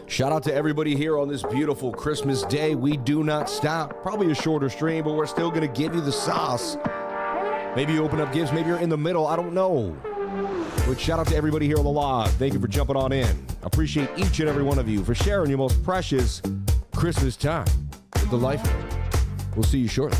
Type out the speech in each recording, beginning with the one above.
Shout out to everybody here on this beautiful Christmas day. We do not stop. Probably a shorter stream, but we're still going to give you the sauce. Maybe you open up gifts. Maybe you're in the middle. I don't know. But shout out to everybody here on the live. Thank you for jumping on in. Appreciate each and every one of you for sharing your most precious Christmas time with the life. We'll see you shortly.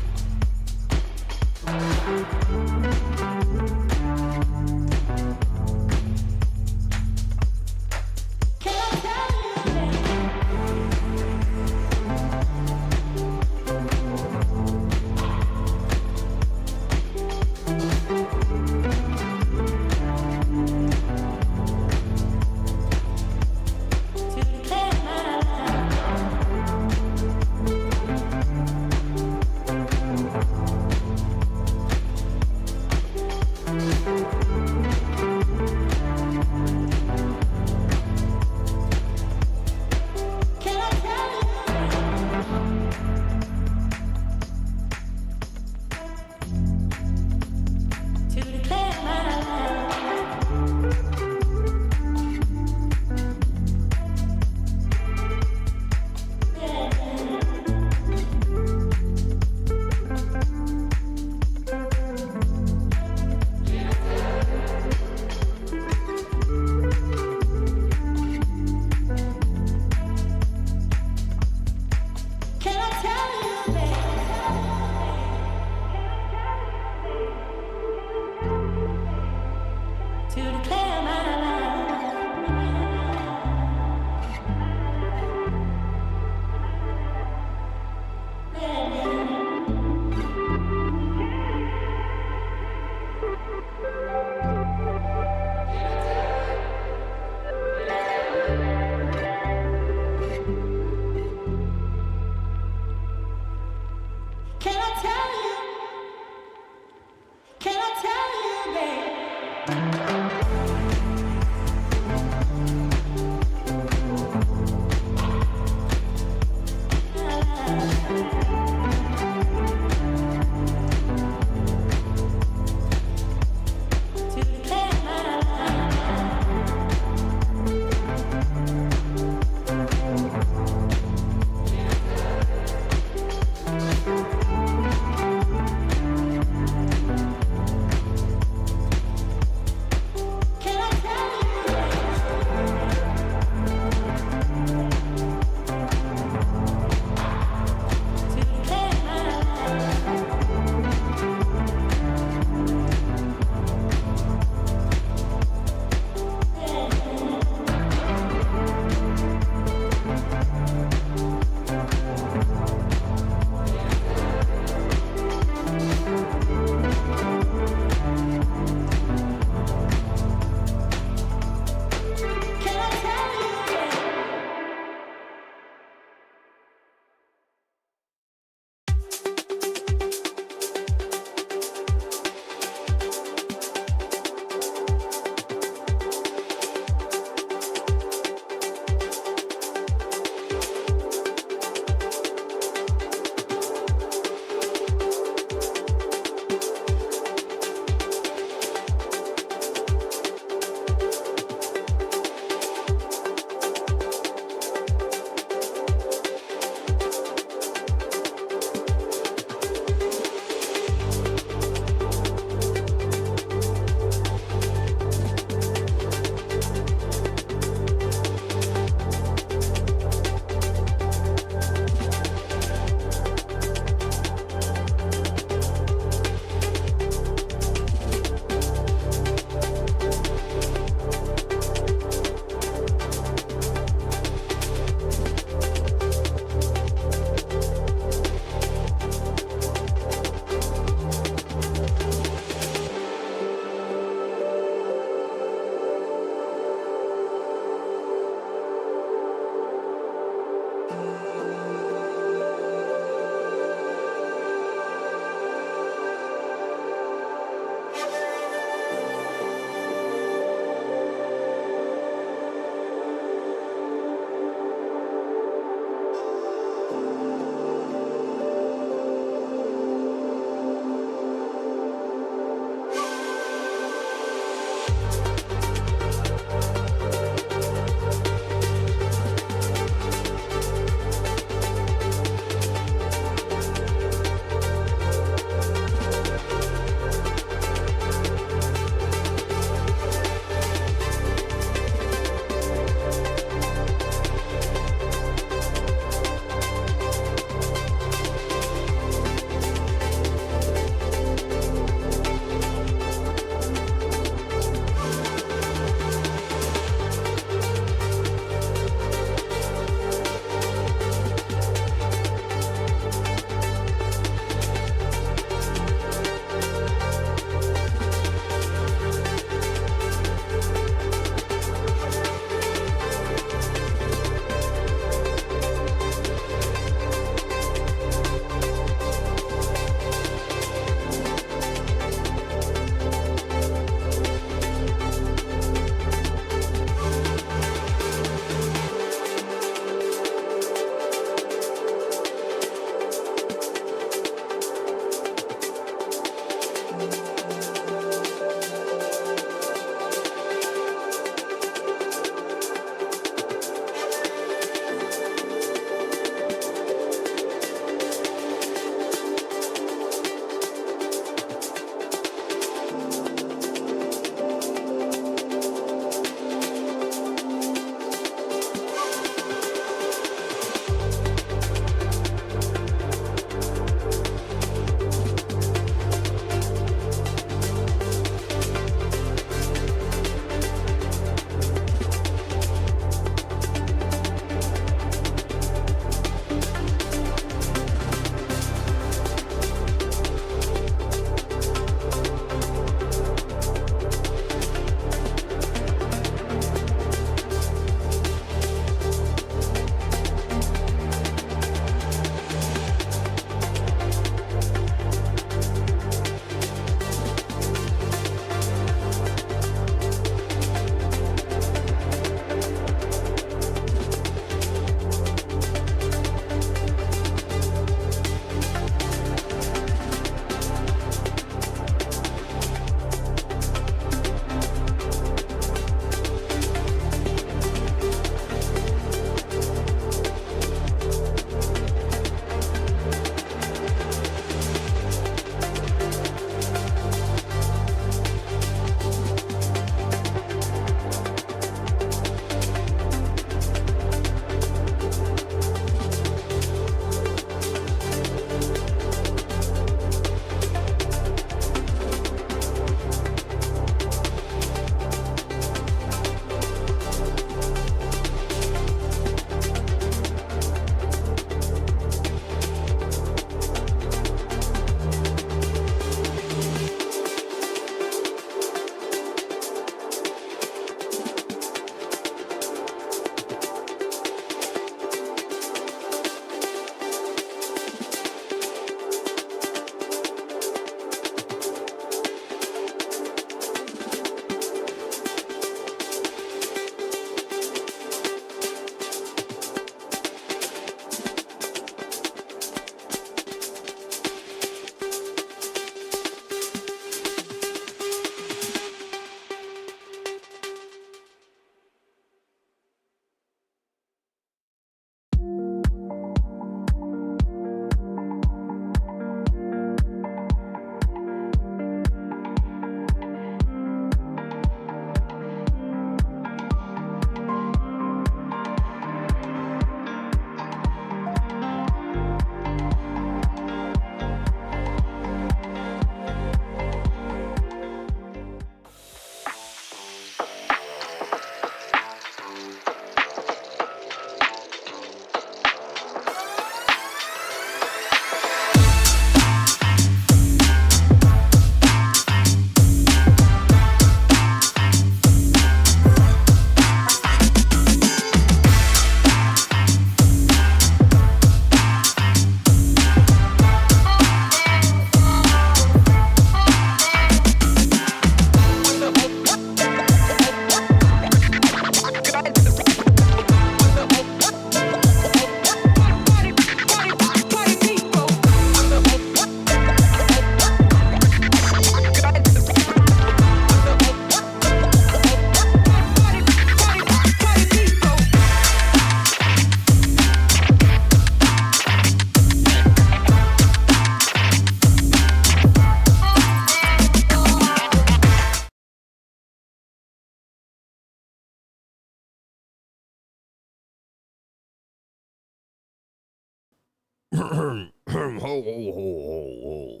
Ho, ho, ho, ho.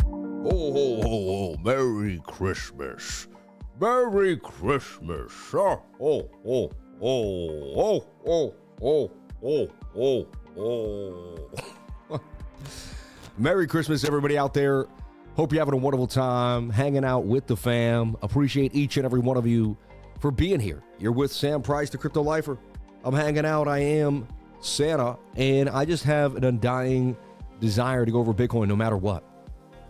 Ho, ho, ho, ho. Merry Christmas. Merry Christmas. Oh, oh, oh, oh, oh, oh, oh, oh, oh. Merry Christmas, everybody out there. Hope you're having a wonderful time hanging out with the fam. Appreciate each and every one of you for being here. You're with Sam Price, the Crypto Lifer. I'm hanging out. I am Santa, and I just have an undying desire to go over Bitcoin no matter what.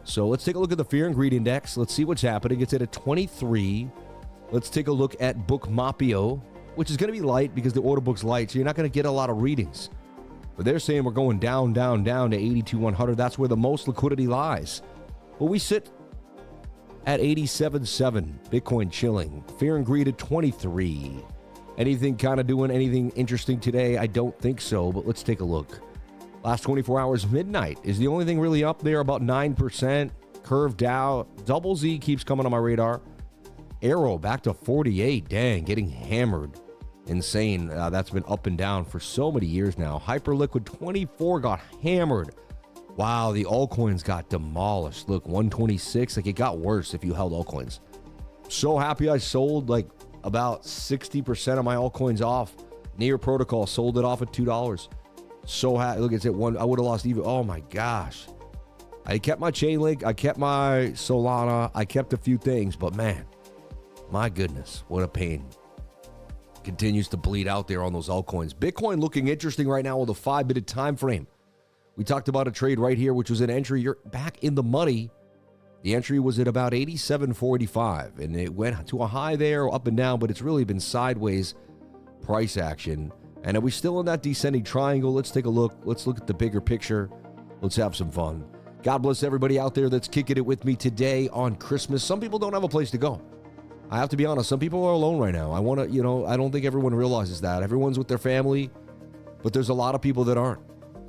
So let's take a look at the Fear and Greed Index. Let's see what's happening. It's at a 23. Let's take a look at Bookmapio, which is going to be light because the order book's light, so you're not going to get a lot of readings. But they're saying we're going down, down, down to 82,100. That's where the most liquidity lies. But we sit at 87.7. Bitcoin chilling. Fear and Greed at 23. Anything kind of doing anything interesting today? I don't think so, but let's take a look. Last 24 hours, midnight is the only thing really up there, about 9%. Curved out. Double Z keeps coming on my radar. Arrow back to 48. Dang, getting hammered. Insane. That's been up and down for so many years now. Hyperliquid 24 got hammered. Wow, the altcoins got demolished. Look, 126. Like, it got worse if you held altcoins. So happy I sold like about 60% of my altcoins off. Near Protocol sold it off at $2. So happy. Look, it's at one. I would have lost even. Oh my gosh. I kept my Chainlink. I kept my Solana. I kept a few things, but man, my goodness, what a pain. Continues to bleed out there on those altcoins. Bitcoin looking interesting right now with a 5-minute time frame. We talked about a trade right here, which was an entry. You're back in the money. The entry was at about 87.45, and it went to a high there, up and down, but it's really been sideways price action. And are we still in that descending triangle? Let's take a look. Let's look at the bigger picture. Let's have some fun. God bless everybody out there that's kicking it with me today on Christmas. Some people don't have a place to go. I have to be honest. Some people are alone right now. I want to, I don't think everyone realizes that. Everyone's with their family, but there's a lot of people that aren't.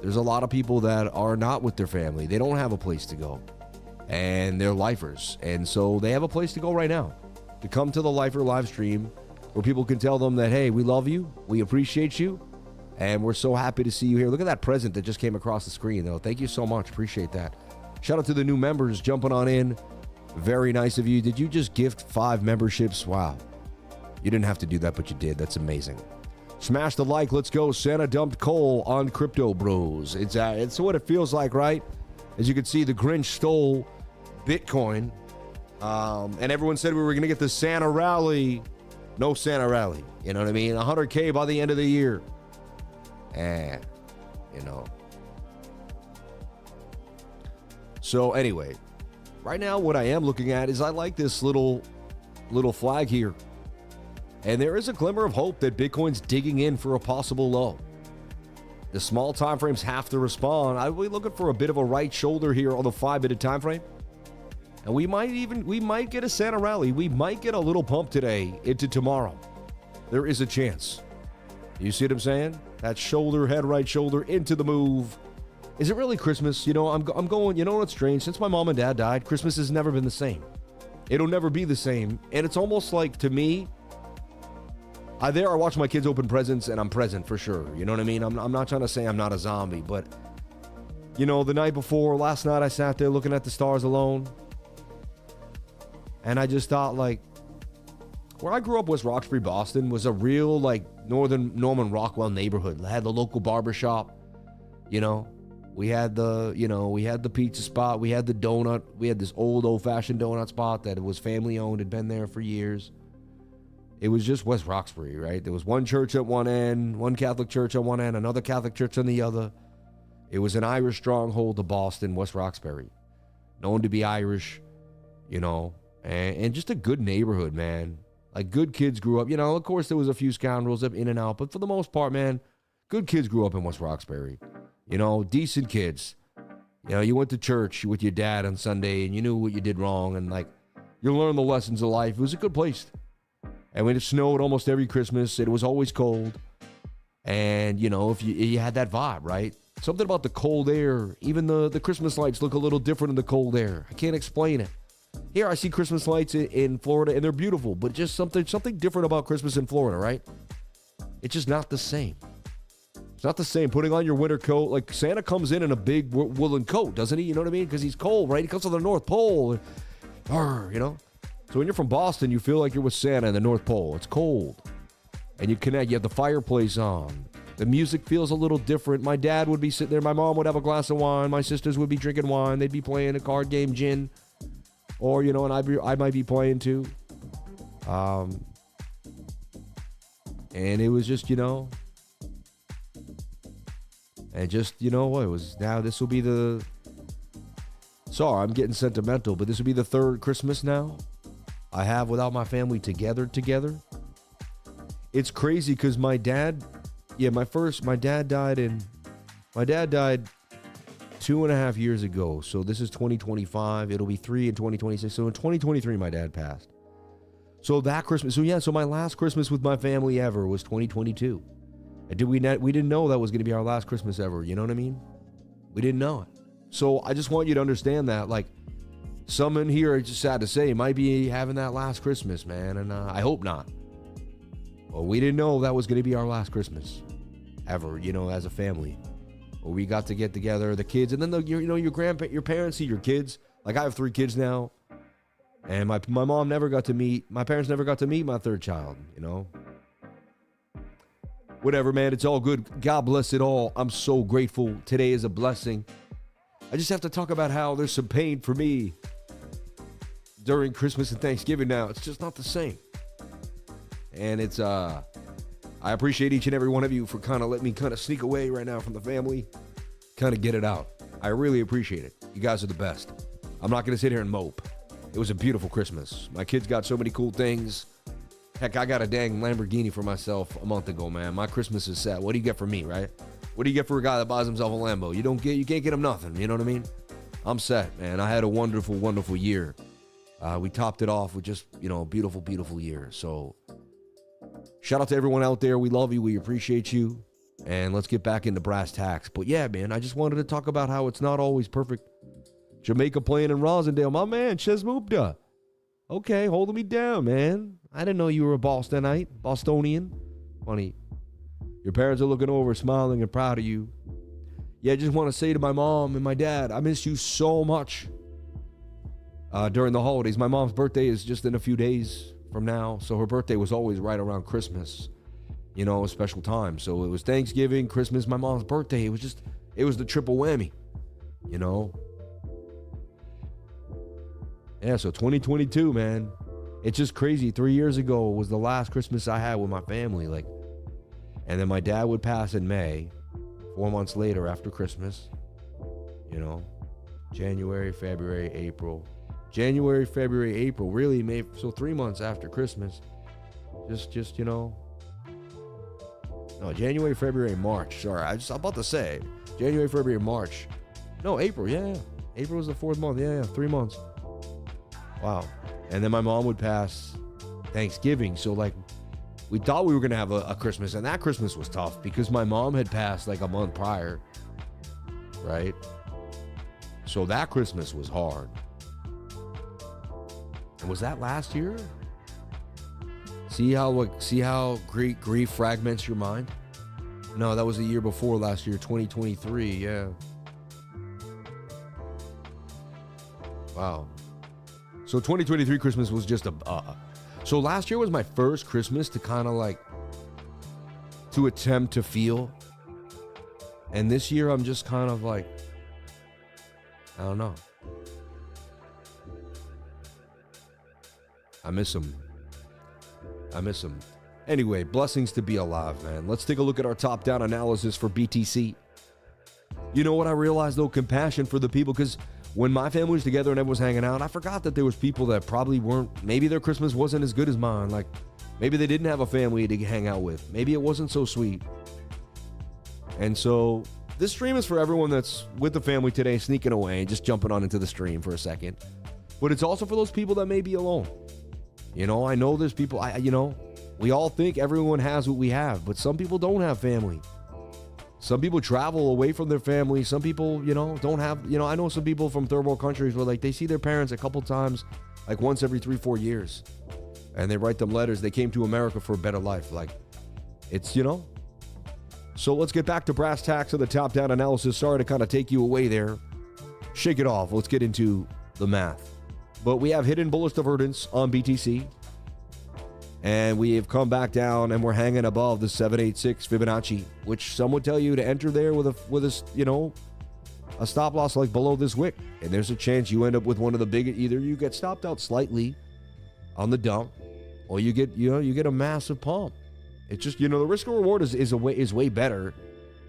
There's a lot of people that are not with their family. They don't have a place to go. And they're lifers. And so they have a place to go right now. To come to the Lifer live stream where people can tell them that, hey, we love you. We appreciate you. And we're so happy to see you here. Look at that present that just came across the screen, though. Thank you so much. Appreciate that. Shout out to the new members jumping on in. Very nice of you. Did you just gift 5 memberships? Wow. You didn't have to do that, but you did. That's amazing. Smash the like. Let's go. Santa dumped coal on Crypto Bros. It's what it feels like, right? As you can see, the Grinch stole Bitcoin. And everyone said we were going to get the Santa rally. No Santa rally. You know what I mean? 100K by the end of the year. So anyway, right now what I am looking at is I like this little flag here. And there is a glimmer of hope that Bitcoin's digging in for a possible low. The small time frames have to respond. I'll be looking for a bit of a right shoulder here on the 5-minute time frame. And we might get a Santa rally. We might get a little pump today into tomorrow. There is a chance. You see what I'm saying? That shoulder, head, right shoulder into the move. Is it really Christmas? I'm going, you know what's strange? Since my mom and dad died, Christmas has never been the same. It'll never be the same. And it's almost like, to me, I watch my kids open presents and I'm present for sure. You know what I mean? I'm not trying to say I'm not a zombie, but the night before, last night I sat there looking at the stars alone. And I just thought, like, where I grew up, West Roxbury, Boston, was a real, like, northern Norman Rockwell neighborhood. It had the local barbershop, We had the pizza spot. We had the donut. We had this old-fashioned donut spot that was family-owned, had been there for years. It was just West Roxbury, right? There was one church at one end, one Catholic church at one end, another Catholic church on the other. It was an Irish stronghold of Boston, West Roxbury. Known to be Irish, and just a good neighborhood, man. Like, good kids grew up. Of course, there was a few scoundrels in and out, but for the most part, man, good kids grew up in West Roxbury. Decent kids. You went to church with your dad on Sunday, and you knew what you did wrong, and, like, you learned the lessons of life. It was a good place. And when it snowed almost every Christmas, it was always cold. And, if you had that vibe, right? Something about the cold air. Even the Christmas lights look a little different in the cold air. I can't explain it. Here, I see Christmas lights in Florida, and they're beautiful, but just something different about Christmas in Florida, right? It's just not the same. It's not the same. Putting on your winter coat, like Santa comes in a big woolen coat, doesn't he? You know what I mean? Because he's cold, right? He comes from the North Pole, you know? So when you're from Boston, you feel like you're with Santa in the North Pole. It's cold. And you connect. You have the fireplace on. The music feels a little different. My dad would be sitting there. My mom would have a glass of wine. My sisters would be drinking wine. They'd be playing a card game, gin. Or, you know, and I might be playing too. And it was just, you know... And just, you know, it was now this will be the... Sorry, I'm getting sentimental, but this will be the third Christmas now I have without my family together. It's crazy because my dad... Yeah, my dad died 2.5 years ago. So this is 2025. It'll be 3 in 2026. So in 2023, my dad passed. So that Christmas... So my last Christmas with my family ever was 2022. And we didn't know that was going to be our last Christmas ever. You know what I mean? We didn't know it. So I just want you to understand that, like, some in here, it's just sad to say, might be having that last Christmas, man. And I hope not. Well, we didn't know that was going to be our last Christmas ever, you know, as a family. Well, we got to get together, the kids, and then your parents see your kids. Like, I have 3 kids now. And my parents never got to meet my third child, you know. Whatever, man, it's all good. God bless it all. I'm so grateful. Today is a blessing. I just have to talk about how there's some pain for me during Christmas and Thanksgiving now. It's just not the same. And it's, I appreciate each and every one of you for kind of letting me kind of sneak away right now from the family, kind of get it out. I really appreciate it. You guys are the best. I'm not going to sit here and mope. It was a beautiful Christmas. My kids got so many cool things. Heck, I got a dang Lamborghini for myself a month ago, man. My Christmas is set. What do you get for me, right? What do you get for a guy that buys himself a Lambo? You can't get him nothing. You know what I mean? I'm set, man. I had a wonderful, wonderful year. We topped it off with just, you know, a beautiful, beautiful year. So shout out to everyone out there. We love you. We appreciate you. And let's get back into brass tacks. But yeah, man, I just wanted to talk about how it's not always perfect. Jamaica playing in Rosendale. My man, Ches Moopda. Okay, holding me down, man. I didn't know you were a Bostonian. Funny. Your parents are looking over, smiling and proud of you. Yeah, I just want to say to my mom and my dad, I miss you so much during the holidays. My mom's birthday is just in a few days from now, so her birthday was always right around Christmas, you know, a special time. So it was Thanksgiving, Christmas, my mom's birthday. It was the triple whammy, you know. Yeah, so 2022, man. It's just crazy. 3 years ago was the last Christmas I had with my family. Like, and then my dad would pass in May, 4 months later after Christmas. You know, January, February, April. Really, May. So 3 months after Christmas. Just you know. No, January, February, March. Sorry, I'm about to say January, February, March. No, April. Yeah. April was the 4th month. Yeah, 3 months. Wow. And then my mom would pass Thanksgiving. So, like, we thought we were going to have a Christmas. And that Christmas was tough because my mom had passed like a month prior. Right? So that Christmas was hard. And was that last year? See how great grief fragments your mind? No, that was the year before last year, 2023. Yeah. Wow. So 2023 Christmas was just so last year was my first Christmas to kind of like, to attempt to feel. And this year I'm just kind of like, I don't know. I miss him. Anyway, blessings to be alive, man. Let's take a look at our top-down analysis for BTC. You know what I realized, though? Compassion for the people, because when my family was together and everyone was hanging out, I forgot that there was people that probably weren't, maybe their Christmas wasn't as good as mine. Like, maybe they didn't have a family to hang out with. Maybe it wasn't so sweet. And so this stream is for everyone that's with the family today, sneaking away, just jumping on into the stream for a second. But it's also for those people that may be alone. You know, I know there's people, we all think everyone has what we have, but some people don't have family. Some people travel away from their family. Some people, don't have, I know some people from third world countries where, like, they see their parents a couple times, like once every 3-4 years. And they write them letters. They came to America for a better life. Like, it's, So let's get back to brass tacks of the top-down analysis. Sorry to kind of take you away there. Shake it off. Let's get into the math. But we have hidden bullish divergence on BTC. And we have come back down and we're hanging above the 786 Fibonacci, which some would tell you to enter there with a stop loss like below this wick. And there's a chance you end up with one of the big, either you get stopped out slightly on the dump or you get a massive pump. It's just, the risk and reward is way better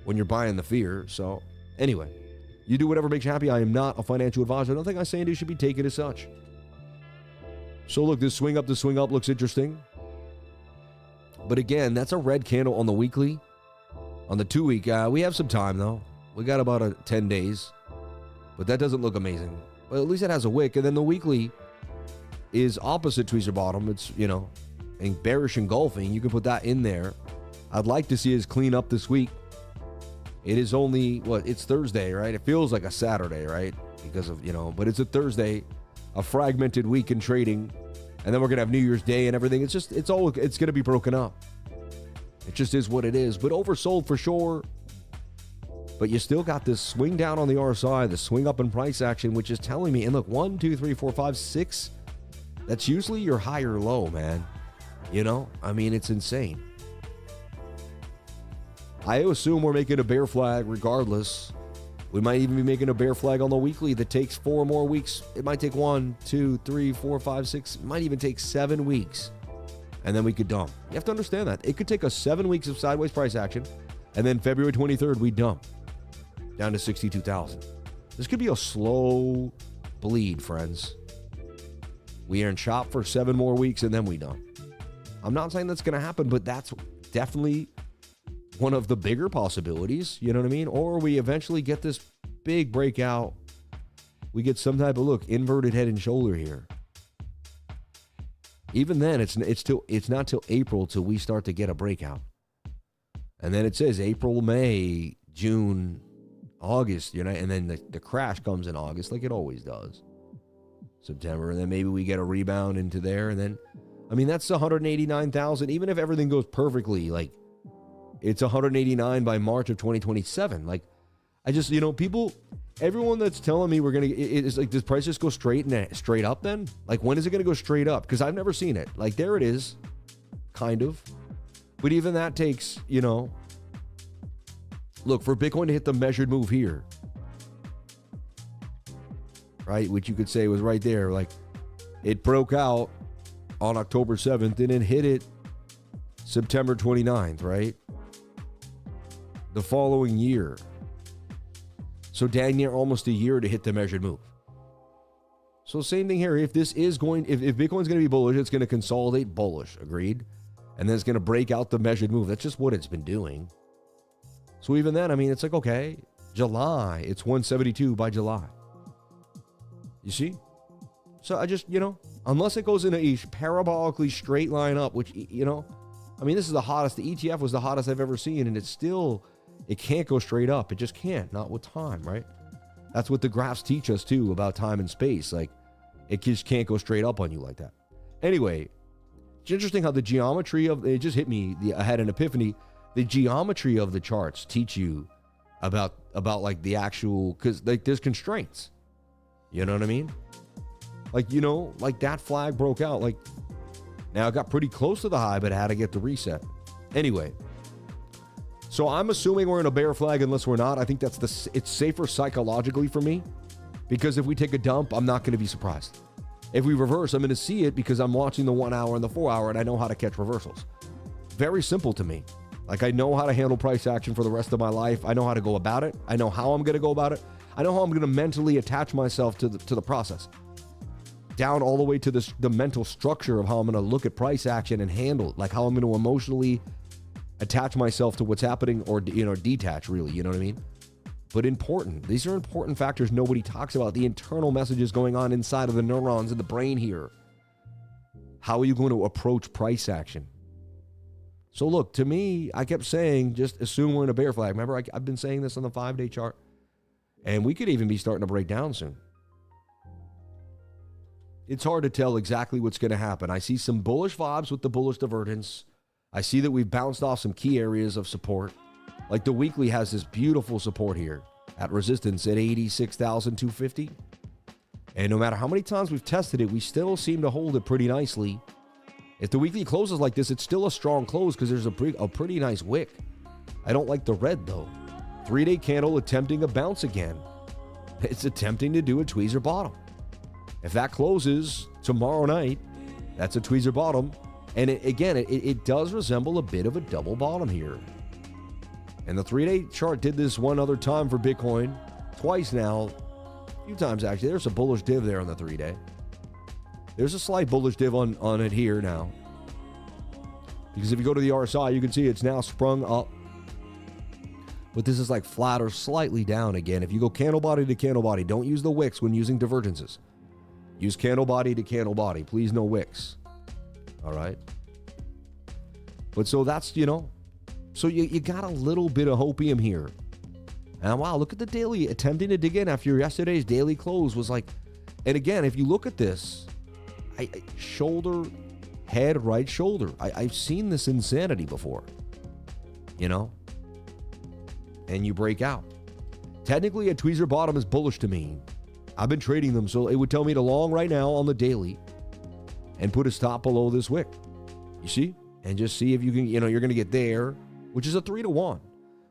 when you're buying the fear. So anyway, you do whatever makes you happy. I am not a financial advisor. I don't think I'm saying it should be taken as such. So look, this swing up looks interesting. But again, that's a red candle on the weekly. On the 2-week, we have some time though. We got about 10 days. But that doesn't look amazing. But at least it has a wick. And then the weekly is opposite tweezer bottom. It's, and bearish engulfing. You can put that in there. I'd like to see us clean up this week. It is only, it's Thursday, right? It feels like a Saturday, right? Because of, but it's a Thursday, a fragmented week in trading. And then we're going to have New Year's Day and everything. It's going to be broken up. It just is what it is. But oversold for sure. But you still got this swing down on the RSI, the swing up in price action, which is telling me, and look, 1, 2, 3, 4, 5, 6. That's usually your high or low, man. It's insane. I assume we're making a bear flag regardless. We might even be making a bear flag on the weekly that takes 4 more weeks. It might take 1, 2, 3, 4, 5, 6. It might even take 7 weeks. And then we could dump. You have to understand that. It could take us 7 weeks of sideways price action. And then February 23rd, we dump down to 62,000. This could be a slow bleed, friends. We are in chop for 7 more weeks and then we dump. I'm not saying that's going to happen, but that's definitely one of the bigger possibilities, you know what I mean? Or we eventually get this big breakout. We get some type of inverted head and shoulder here. Even then, it's not till April till we start to get a breakout. And then it says April, May, June, August, and then the crash comes in August like it always does. September, and then maybe we get a rebound into there, and then, that's 189,000. Even if everything goes perfectly, it's 189 by March of 2027. I just, everyone that's telling me it's does price just go straight up then? When is it going to go straight up? Because I've never seen it. There it is, kind of. But even that takes, look, for Bitcoin to hit the measured move here, right, which you could say was right there, it broke out on October 7th and it hit it September 29th, right? The following year. So dang near almost a year to hit the measured move. So same thing here. If Bitcoin's going to be bullish, it's going to consolidate bullish, agreed? And then it's going to break out the measured move. That's just what it's been doing. So even then, it's okay, July, it's 172 by July. You see? So I just, unless it goes in a parabolically straight line up, which, this is the hottest. The ETF was the hottest I've ever seen, and it can't go straight up. It just can't, not with time, right? That's what the graphs teach us, too, about time and space. It just can't go straight up on you like that. Anyway, it's interesting how the geometry it just hit me, I had an epiphany. The geometry of the charts teach you about the actual, because, there's constraints. You know what I mean? That flag broke out. Now it got pretty close to the high, but it had to get the reset. Anyway, so I'm assuming we're in a bear flag unless we're not. I think it's safer psychologically for me, because if we take a dump, I'm not going to be surprised. If we reverse, I'm going to see it because I'm watching the 1 hour and the 4 hour, and I know how to catch reversals. Very simple to me. I know how to handle price action for the rest of my life. I know how to go about it. I know how I'm going to go about it. I know how I'm going to mentally attach myself to the process. Down all the way to the mental structure of how I'm going to look at price action and handle it. How I'm going to emotionally attach myself to what's happening or, detach really, you know what I mean? But important. These are important factors nobody talks about. The internal messages going on inside of the neurons in the brain here. How are you going to approach price action? So look, to me, I kept saying, just assume we're in a bear flag. Remember, I've been saying this on the 5-day chart. And we could even be starting to break down soon. It's hard to tell exactly what's going to happen. I see some bullish vibes with the bullish divergence. I see that we've bounced off some key areas of support. Like the weekly has this beautiful support here at resistance at 86,250. And no matter how many times we've tested it, we still seem to hold it pretty nicely. If the weekly closes like this, it's still a strong close because there's a pretty nice wick. I don't like the red though. 3-day candle attempting a bounce again. It's attempting to do a tweezer bottom. If that closes tomorrow night, that's a tweezer bottom. And it does resemble a bit of a double bottom here. And the 3-day chart did this one other time for Bitcoin. Twice now. A few times actually. There's a bullish div there on the 3-day. There's a slight bullish div on it here now. Because if you go to the RSI, you can see it's now sprung up. But this is like flat or slightly down again. If you go candle body to candle body, don't use the wicks when using divergences. Use candle body to candle body. Please, no wicks. All right. But so that's, so you got a little bit of hopium here. And wow, look at the daily attempting to dig in after yesterday's daily close was like, and again, if you look at this, shoulder, head, right shoulder. I've seen this insanity before, and you break out. Technically, a tweezer bottom is bullish to me. I've been trading them, so it would tell me to long right now on the daily and put a stop below this wick. You see? And just see if you can, you're going to get there, which is a 3-to-1.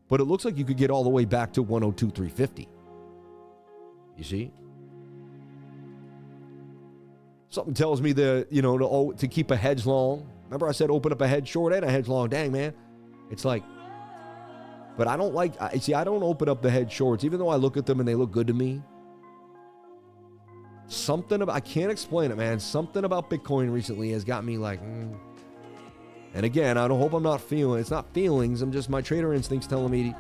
But it looks like you could get all the way back to 102,350. You see? Something tells me to keep a hedge long. Remember I said open up a hedge short and a hedge long. Dang, man. It's like, but I don't I don't open up the hedge shorts, even though I look at them and they look good to me. Something about, I can't explain it, man. Something about Bitcoin recently has got me like, And again, I don't hope I'm not feeling, it's not feelings. I'm just, my trader instincts telling me to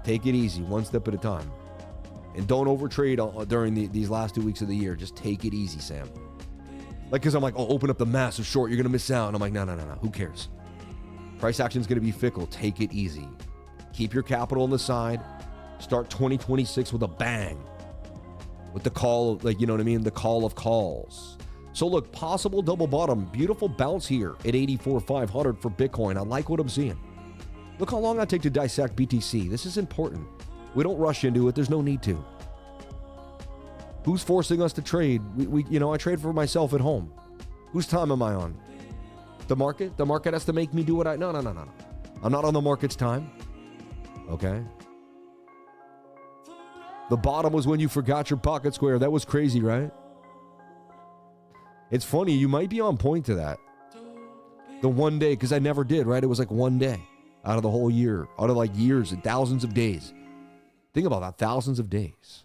take it easy, one step at a time. And don't overtrade during these last 2 weeks of the year. Just take it easy, Sam. Like, because I'm like, open up the massive short, you're going to miss out. And I'm like, no. Who cares? Price action is going to be fickle. Take it easy. Keep your capital on the side. Start 2026 with a bang. With the call of, the call of calls. So look, possible double bottom. Beautiful bounce here at 84,500 for Bitcoin. I like what I'm seeing. Look how long I take to dissect BTC. This is important. We don't rush into it. There's no need to. Who's forcing us to trade? I trade for myself at home. Whose time am I on? The market? The market has to make me do what No. I'm not on the market's time. Okay? The bottom was when you forgot your pocket square. That was crazy, right? It's funny. You might be on point to that. The one day, because I never did, right? It was like one day out of the whole year, out of like years and thousands of days. Think about that, thousands of days.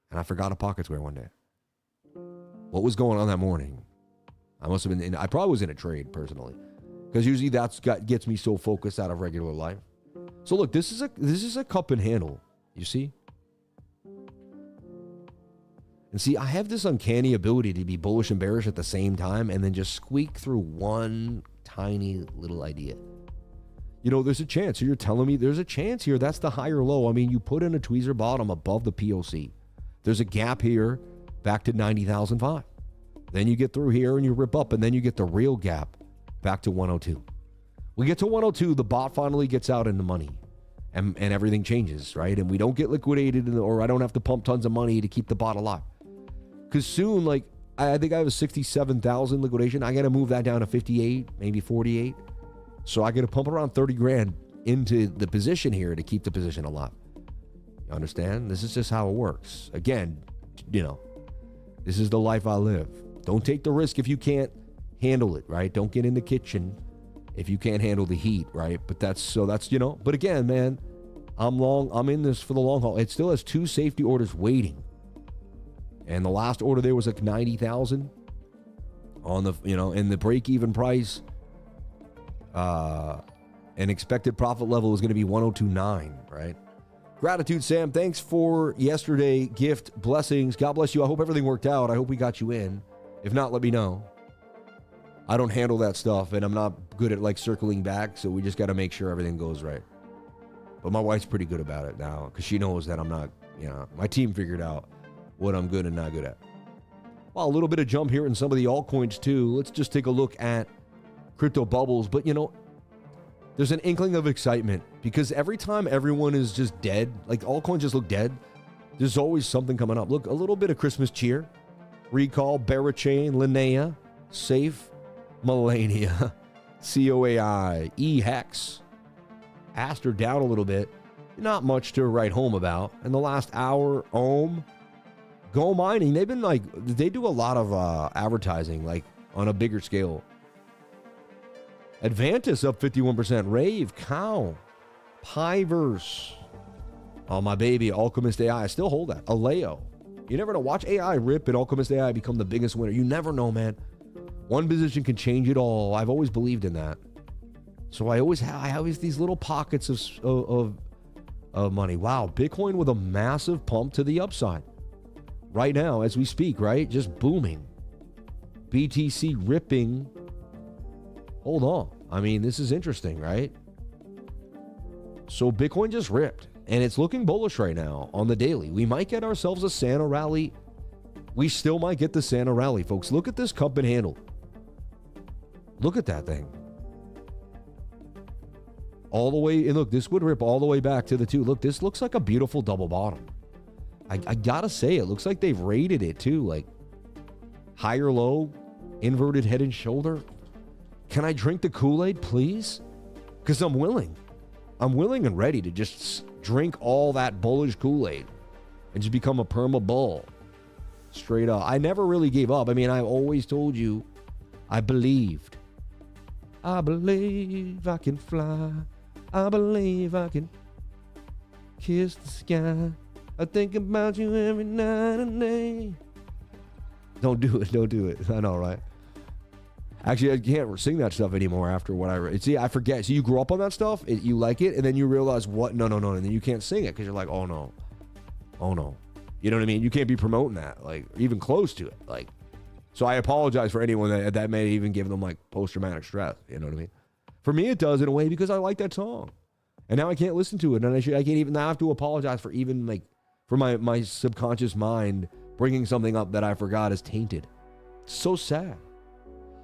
And I forgot a pocket square one day. What was going on that morning? I must have been I probably was in a trade personally, because usually gets me so focused out of regular life. So look, this is a cup and handle. You see? And see, I have this uncanny ability to be bullish and bearish at the same time and then just squeak through one tiny little idea. There's a chance. So you're telling me there's a chance here. That's the higher low. I mean, you put in a tweezer bottom above the POC. There's a gap here back to 90,005. Then you get through here and you rip up, and then you get the real gap back to 102. We get to 102, the bot finally gets out in the money. And everything changes, right? And we don't get liquidated, or I don't have to pump tons of money to keep the bot alive. Because soon, I think I have a 67,000 liquidation. I got to move that down to 58, maybe 48. So I got to pump around 30 grand into the position here to keep the position alive. You understand? This is just how it works. Again, this is the life I live. Don't take the risk if you can't handle it, right? Don't get in the kitchen if you can't handle the heat, right? But that's, but again, man, I'm in this for the long haul. It still has 2 safety orders waiting. And the last order there was like 90,000 on the, and the break-even price, an expected profit level is going to be 102.9, right? Gratitude, Sam. Thanks for yesterday gift. Blessings. God bless you. I hope everything worked out. I hope we got you in. If not, let me know. I don't handle that stuff, and I'm not good at circling back, so we just got to make sure everything goes right. But my wife's pretty good about it now, because she knows that I'm not, my team figured out what I'm good and not good at. Well, a little bit of jump here in some of the altcoins too. Let's just take a look at crypto bubbles. But There's an inkling of excitement because every time everyone is just dead, like altcoins just look dead, there's always something coming up. Look, a little bit of Christmas cheer. Recall, Barachain, Linnea, Safe, Melania, COAI, E-Hex. Aster down a little bit. Not much to write home about. In the last hour, Ohm, Go Mining, they've been like, they do a lot of advertising, like on a bigger scale. Advantis up 51%. Rave, Cow, Piverse. Oh, my baby, Alchemist AI. I still hold that. Aleo. You never know. Watch AI rip and Alchemist AI become the biggest winner. You never know, man. One position can change it all. I've always believed in that. So I have these little pockets of money. Wow, Bitcoin with a massive pump to the upside. Right now, as we speak, right? Just booming. BTC ripping. Hold on. I mean, this is interesting, right? So Bitcoin just ripped. And it's looking bullish right now on the daily. We might get ourselves a Santa rally. We still might get the Santa rally, folks. Look at this cup and handle. Look at that thing. All the way, and look, this would rip all the way back to the 2. Look, this looks like a beautiful double bottom. I gotta say, it looks like they've rated it too. Like higher low, inverted head and shoulder. Can I drink the Kool-Aid, please? Because I'm willing. I'm willing and ready to just drink all that bullish Kool-Aid and just become a perma bull. Straight up. I never really gave up. I mean, I always told you I believed. I believe I can fly. I believe I can kiss the sky. I think about you every night and day. Don't do it. Don't do it. I know, right? Actually, I can't sing that stuff anymore after what I read. See, I forget. So you grew up on that stuff, you like it, and then you realize what? No. And then you can't sing it because you're like, oh no. Oh no. You know what I mean? You can't be promoting that, like, even close to it. Like, so I apologize for anyone that may even give them like post-traumatic stress. You know what I mean? For me, it does in a way because I like that song. And now I can't listen to it. And I can't even, now I have to apologize for even like, for my subconscious mind bringing something up that I forgot is tainted. It's so sad.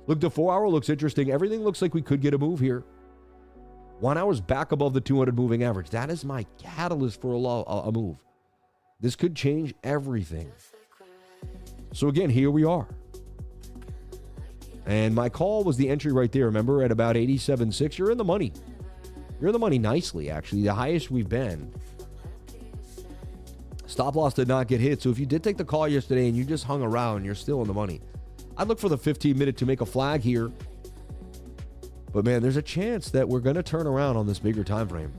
Look, the 4 hour looks interesting. Everything looks like we could get a move here. 1 hour's back above the 200 moving average. That is my catalyst for a move. This could change everything. So again, here we are. And my call was the entry right there. Remember, at about 87.6, you're in the money. You're in the money nicely, actually. The highest we've been. Stop loss did not get hit. So if you did take the call yesterday and you just hung around, you're still in the money. I'd look for the 15-minute to make a flag here. But man, there's a chance that we're going to turn around on this bigger time frame.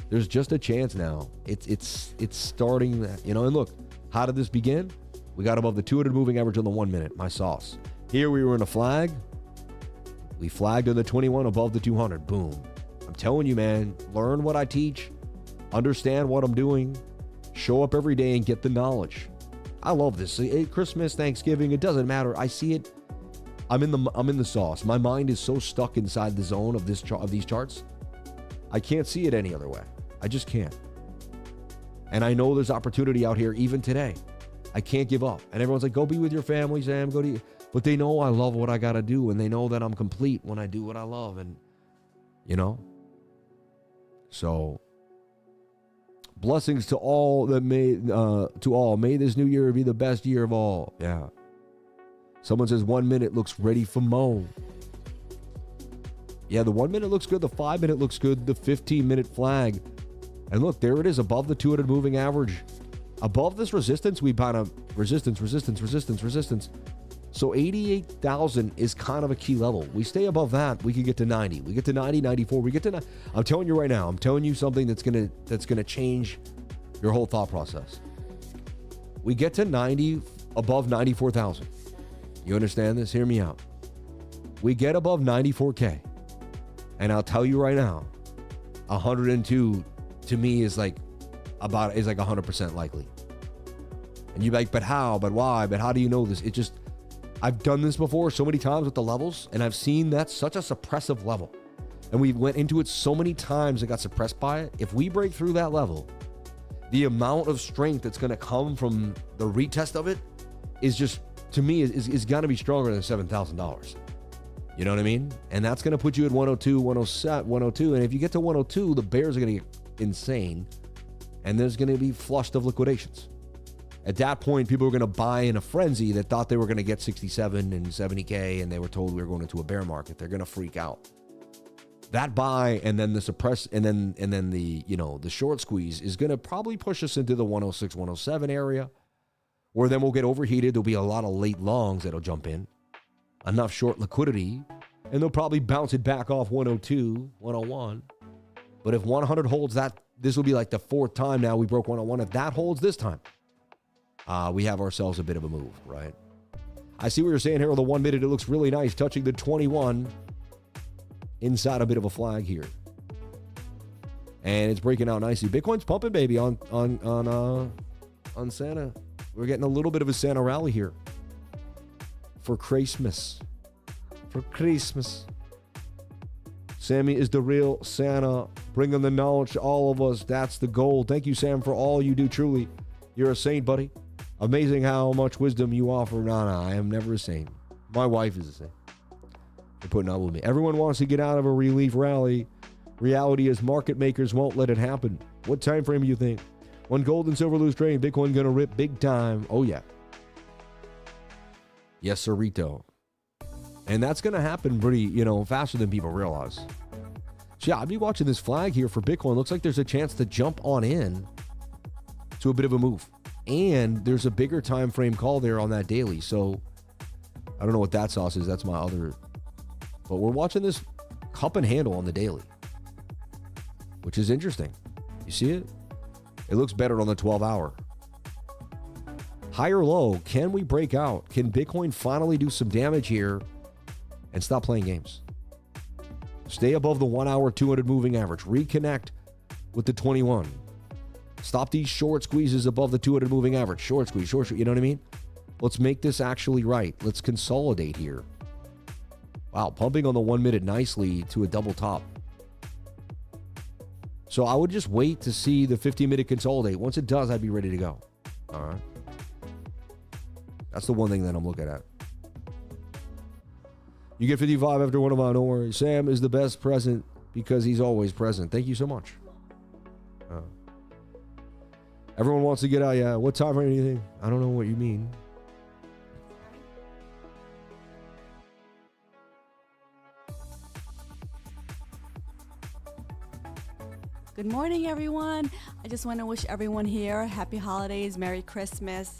There's just a chance now. It's starting that, you know. And look, how did this begin? We got above the 200 moving average on the 1 minute. My sauce. Here we were in a flag. We flagged on the 21 above the 200. Boom. I'm telling you, man, learn what I teach. Understand what I'm doing. Show up every day and get the knowledge. I love this. Christmas, Thanksgiving, it doesn't matter. I see it. I'm in the sauce. My mind is so stuck inside the zone of these charts. I can't see it any other way. I just can't. And I know there's opportunity out here even today. I can't give up. And everyone's like, go be with your family, Sam. Go to. But they know I love what I got to do, and they know that I'm complete when I do what I love, and you know. So blessings to all that may this new year be the best year of all. Yeah. Someone says 1 minute looks ready for Mo. Yeah, the 1 minute looks good. The 5 minute looks good. The 15-minute flag. And look, there it is above the 200 moving average. Above this resistance, we kind of resistance. So 88,000 is kind of a key level. We stay above that, we can get to 90. We get to 90, 94. We get to 90. I'm telling you right now, I'm telling you something that's gonna change your whole thought process. We get to 90, above 94,000. You understand this? Hear me out. We get above 94K. And I'll tell you right now, 102 to me is like 100% likely. And you're like, but how? But why? But how do you know this? I've done this before so many times with the levels, and I've seen that's such a suppressive level. And we went into it so many times and got suppressed by it. If we break through that level, the amount of strength that's going to come from the retest of it is just, to me, is going to be stronger than $7,000. You know what I mean? And that's going to put you at 102, 102. And if you get to 102, the bears are going to get insane. And there's going to be flushed of liquidations. At that point, people are going to buy in a frenzy that thought they were going to get 67 and 70K, and they were told we were going into a bear market. They're going to freak out. That buy and then the suppress and then the, the short squeeze is going to probably push us into the 106, 107 area, where then we'll get overheated. There'll be a lot of late longs that'll jump in, enough short liquidity, and they'll probably bounce it back off 102, 101. But if 100 holds that, this will be like the fourth time now we broke 101. If that holds this time, we have ourselves a bit of a move, right? I see what you're saying here on the 1 minute. It looks really nice, touching the 21 inside a bit of a flag here, and it's breaking out nicely. Bitcoin's pumping, baby, on Santa. We're getting a little bit of a Santa rally here for Christmas. Sammy is the real Santa, bringing the knowledge to all of us. That's the goal. Thank you, Sam, for all you do. Truly, you're a saint, buddy. Amazing how much wisdom you offer. Nah, I am never a saint. My wife is a saint. They're putting up with me. Everyone wants to get out of a relief rally. Reality is market makers won't let it happen. What time frame do you think? When gold and silver lose trade, Bitcoin gonna rip big time. Oh yeah. Yes, sirrito. And that's gonna happen pretty, faster than people realize. So yeah, I'd be watching this flag here for Bitcoin. Looks like there's a chance to jump on in to a bit of a move. And there's a bigger time frame call there on that daily. So I don't know what that sauce is. That's my other. But we're watching this cup and handle on the daily, which is interesting. You see it? It looks better on the 12-hour. High or low, can we break out? Can Bitcoin finally do some damage here and stop playing games? Stay above the 1 hour 200 moving average. Reconnect with the 21. Stop these short squeezes above the 200 moving average. Short squeeze, you know what I mean? Let's make this actually right. Let's consolidate here. Wow, pumping on the 1 minute nicely to a double top. So I would just wait to see the 50-minute consolidate. Once it does, I'd be ready to go. All right. That's the one thing that I'm looking at. You get 55 after one of mine. Don't worry. Sam is the best present because he's always present. Thank you so much. Everyone wants to get out. Yeah. What time or anything? I don't know what you mean. Good morning, everyone. I just want to wish everyone here happy holidays, Merry Christmas.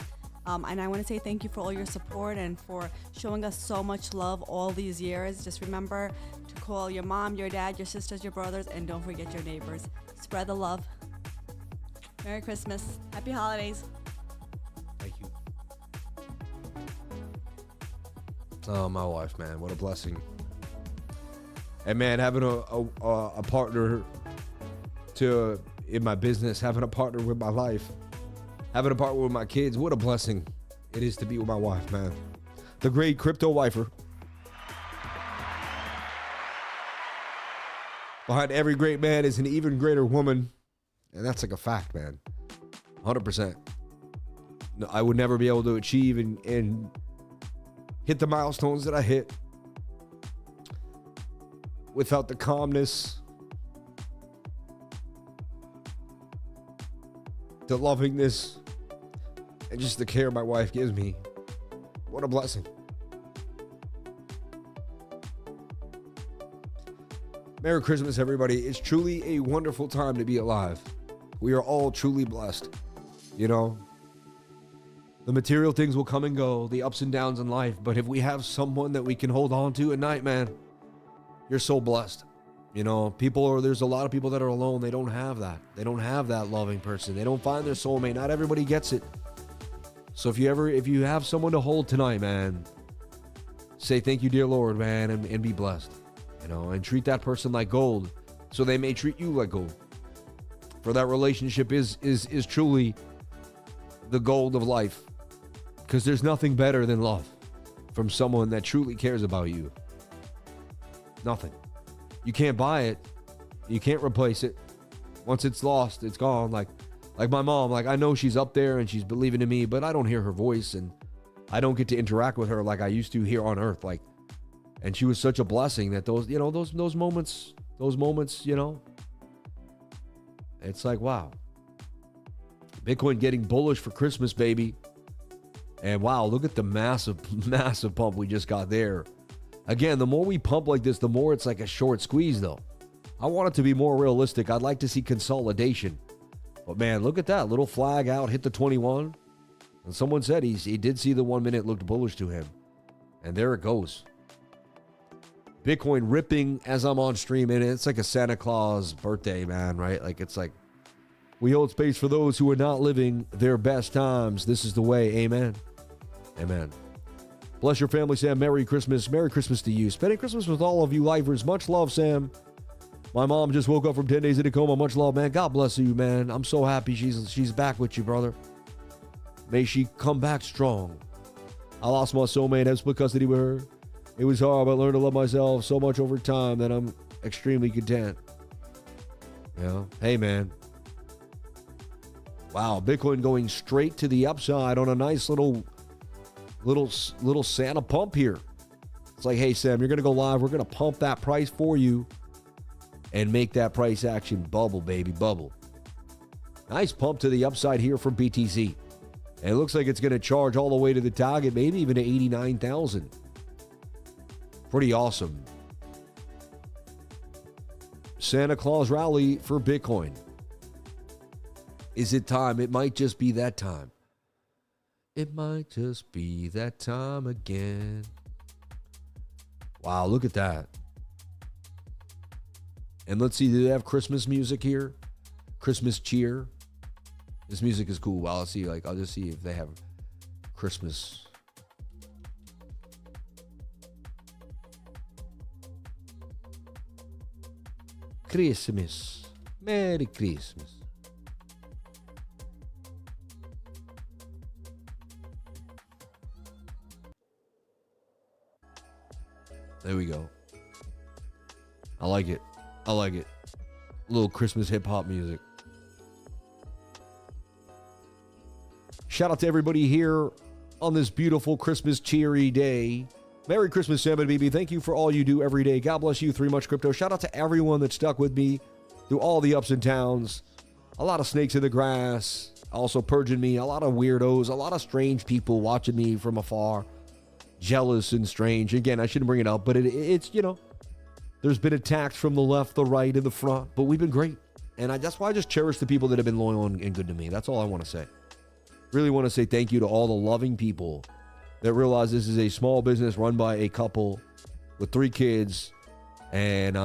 And I want to say thank you for all your support and for showing us so much love all these years. Just remember to call your mom, your dad, your sisters, your brothers, and don't forget your neighbors. Spread the love. Merry Christmas. Happy holidays. Thank you. Oh, my wife, man. What a blessing. And, man, having a partner in my business, having a partner with my life, having a partner with my kids, what a blessing it is to be with my wife, man. The great crypto wifer. Behind every great man is an even greater woman. And that's like a fact, man. 100%. No, I would never be able to achieve and hit the milestones that I hit without the calmness, the lovingness, and just the care my wife gives me. What a blessing. Merry Christmas, everybody. It's truly a wonderful time to be alive. We are all truly blessed. The material things will come and go, the ups and downs in life, but if we have someone that we can hold on to at night, man, you're so blessed. There's a lot of people that are alone. They don't have that. They don't have that loving person. They don't find their soulmate. Not everybody gets it. So if you have someone to hold tonight, man, say thank you, dear Lord, man, and be blessed. And treat that person like gold so they may treat you like gold. For that relationship is truly the gold of life, because there's nothing better than love from someone that truly cares about you. Nothing. You can't buy it. You can't replace it. Once it's lost, it's gone. Like my mom, I know she's up there and she's believing in me, but I don't hear her voice and I don't get to interact with her like I used to here on earth. And she was such a blessing that those moments, it's like, wow. Bitcoin getting bullish for Christmas, baby. And wow, look at the massive, massive pump we just got there. Again, the more we pump like this, the more it's like a short squeeze, though. I want it to be more realistic. I'd like to see consolidation. But man, look at that. Little flag out, hit the 21. And someone said he did see the 1 minute looked bullish to him. And there it goes. Bitcoin ripping as I'm on stream. And it's like a Santa Claus birthday, man, right? Like, it's like, we hold space for those who are not living their best times. This is the way. Amen. Amen. Bless your family, Sam. Merry Christmas. Merry Christmas to you. Spending Christmas with all of you lifers. Much love, Sam. My mom just woke up from 10 days in a coma. Much love, man. God bless you, man. I'm so happy she's back with you, brother. May she come back strong. I lost my soulmate. I have split custody with her. It was hard, but I learned to love myself so much over time that I'm extremely content. Yeah. Hey, man. Wow, Bitcoin going straight to the upside on a nice little Santa pump here. It's like, hey, Sam, you're going to go live. We're going to pump that price for you and make that price action bubble, baby, bubble. Nice pump to the upside here from BTC. And it looks like it's going to charge all the way to the target, maybe even to 89,000. Pretty awesome. Santa Claus rally for Bitcoin. Is it time? It might just be that time. It might just be that time again. Wow, look at that. And let's see, do they have Christmas music here? Christmas cheer? This music is cool. Well, I'll just see if they have Christmas. Christmas. Merry Christmas. There we go. I like it. I like it. A little Christmas hip-hop music. Shout out to everybody here on this beautiful Christmas cheery day. Merry Christmas, Sam and BB. Thank you for all you do every day. God bless you, 3 Much Crypto. Shout out to everyone that stuck with me through all the ups and downs. A lot of snakes in the grass. Also purging me. A lot of weirdos. A lot of strange people watching me from afar. Jealous and strange. Again, I shouldn't bring it up, but it's, there's been attacks from the left, the right, and the front, but we've been great. And that's why I just cherish the people that have been loyal and good to me. That's all I want to say. Really want to say thank you to all the loving people that realize this is a small business run by a couple with 3 kids. And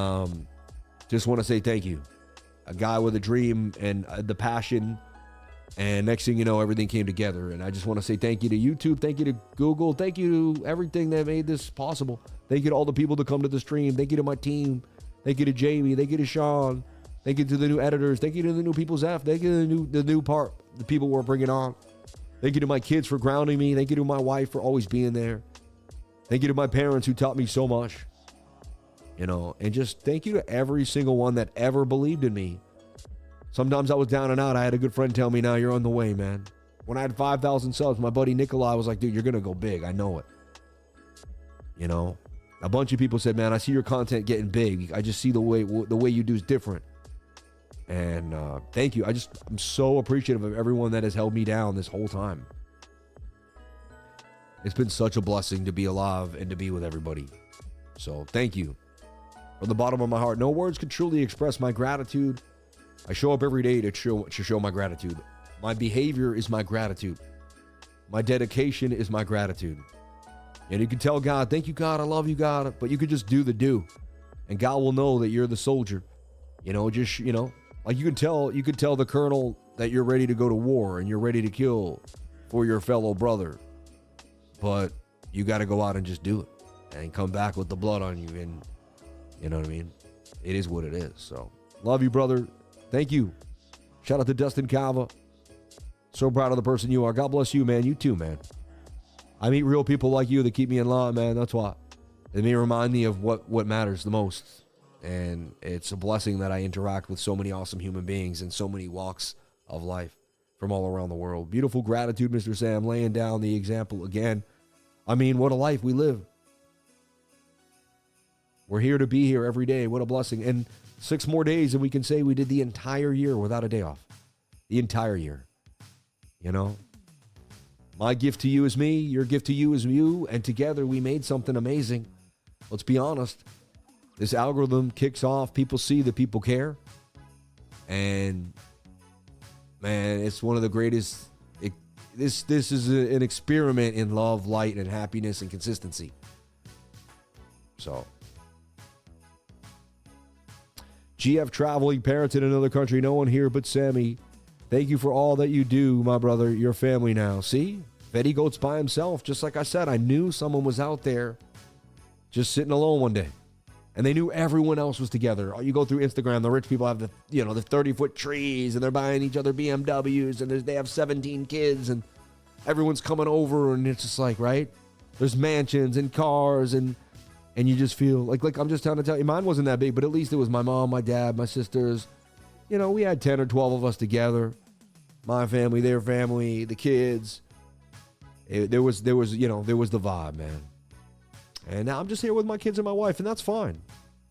just want to say thank you. A guy with a dream and the passion. And next thing you know, everything came together. And I just want to say thank you to YouTube. Thank you to Google. Thank you to everything that made this possible. Thank you to all the people that come to the stream. Thank you to my team. Thank you to Jamie. Thank you to Sean. Thank you to the new editors. Thank you to the new People's F. Thank you to the new part, the people we're bringing on. Thank you to my kids for grounding me. Thank you to my wife for always being there. Thank you to my parents who taught me so much. And just thank you to every single one that ever believed in me. Sometimes I was down and out. I had a good friend tell me, now you're on the way, man. When I had 5,000 subs, my buddy Nikolai was like, dude, you're going to go big. I know it. A bunch of people said, man, I see your content getting big. I just see the way you do is different. And thank you. I'm so appreciative of everyone that has held me down this whole time. It's been such a blessing to be alive and to be with everybody. So thank you. From the bottom of my heart, no words could truly express my gratitude. I show up every day to show my gratitude. My behavior is my gratitude. My dedication is my gratitude. And you can tell God, thank you, God, I love you, God. But you could just do the do. And God will know that you're the soldier. Like you could tell the colonel that you're ready to go to war and you're ready to kill for your fellow brother. But you got to go out and just do it and come back with the blood on you. And you know what I mean? It is what it is. So love you, brother. Thank you. Shout out to Dustin Cava. So proud of the person you are. God bless you, man. You too, man. I meet real people like you that keep me in line, man. That's why. They remind me of what matters the most. And it's a blessing that I interact with so many awesome human beings in so many walks of life from all around the world. Beautiful gratitude, Mr. Sam, laying down the example again. I mean, what a life we live. We're here to be here every day. What a blessing. And 6 more days and we can say we did the entire year without a day off. The entire year. You know? My gift to you is me. Your gift to you is you. And together we made something amazing. Let's be honest. This algorithm kicks off. People see that people care. And, man, it's one of the greatest. This is an experiment in love, light, and happiness and consistency. So, GF traveling parents in another country. No one here but Sammy. Thank you for all that you do, my brother. Your family now. See? Betty Goat's by himself. Just like I said, I knew someone was out there just sitting alone one day. And they knew everyone else was together. You go through Instagram, the rich people have the 30-foot trees, and they're buying each other BMWs, and they have 17 kids, and everyone's coming over, and it's just like, right? There's mansions and cars, and you just feel like I'm just trying to tell you, mine wasn't that big, but at least it was my mom, my dad, my sisters. We had 10 or 12 of us together. My family, their family, the kids. There was the vibe, man. And now I'm just here with my kids and my wife, and that's fine.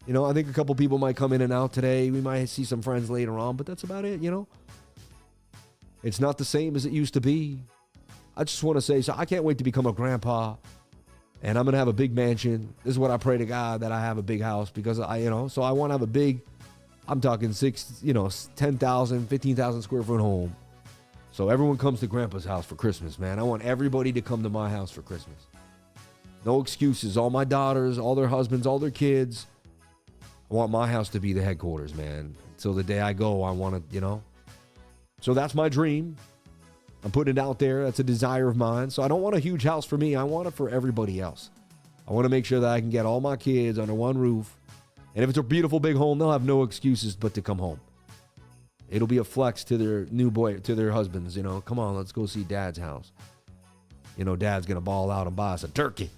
I think a couple people might come in and out today. We might see some friends later on, but that's about it, It's not the same as it used to be. I just want to say, so I can't wait to become a grandpa, and I'm going to have a big mansion. This is what I pray to God, that I have a big house, because so I want to have a big, I'm talking 10,000, 15,000 square foot home. So everyone comes to Grandpa's house for Christmas, man. I want everybody to come to my house for Christmas. No excuses. All my daughters, all their husbands, all their kids. I want my house to be the headquarters, man. Until the day I go, I want to, So that's my dream. I'm putting it out there. That's a desire of mine. So I don't want a huge house for me. I want it for everybody else. I want to make sure that I can get all my kids under one roof. And if it's a beautiful big home, they'll have no excuses but to come home. It'll be a flex to their husbands, Come on, let's go see Dad's house. Dad's going to ball out and buy us a turkey.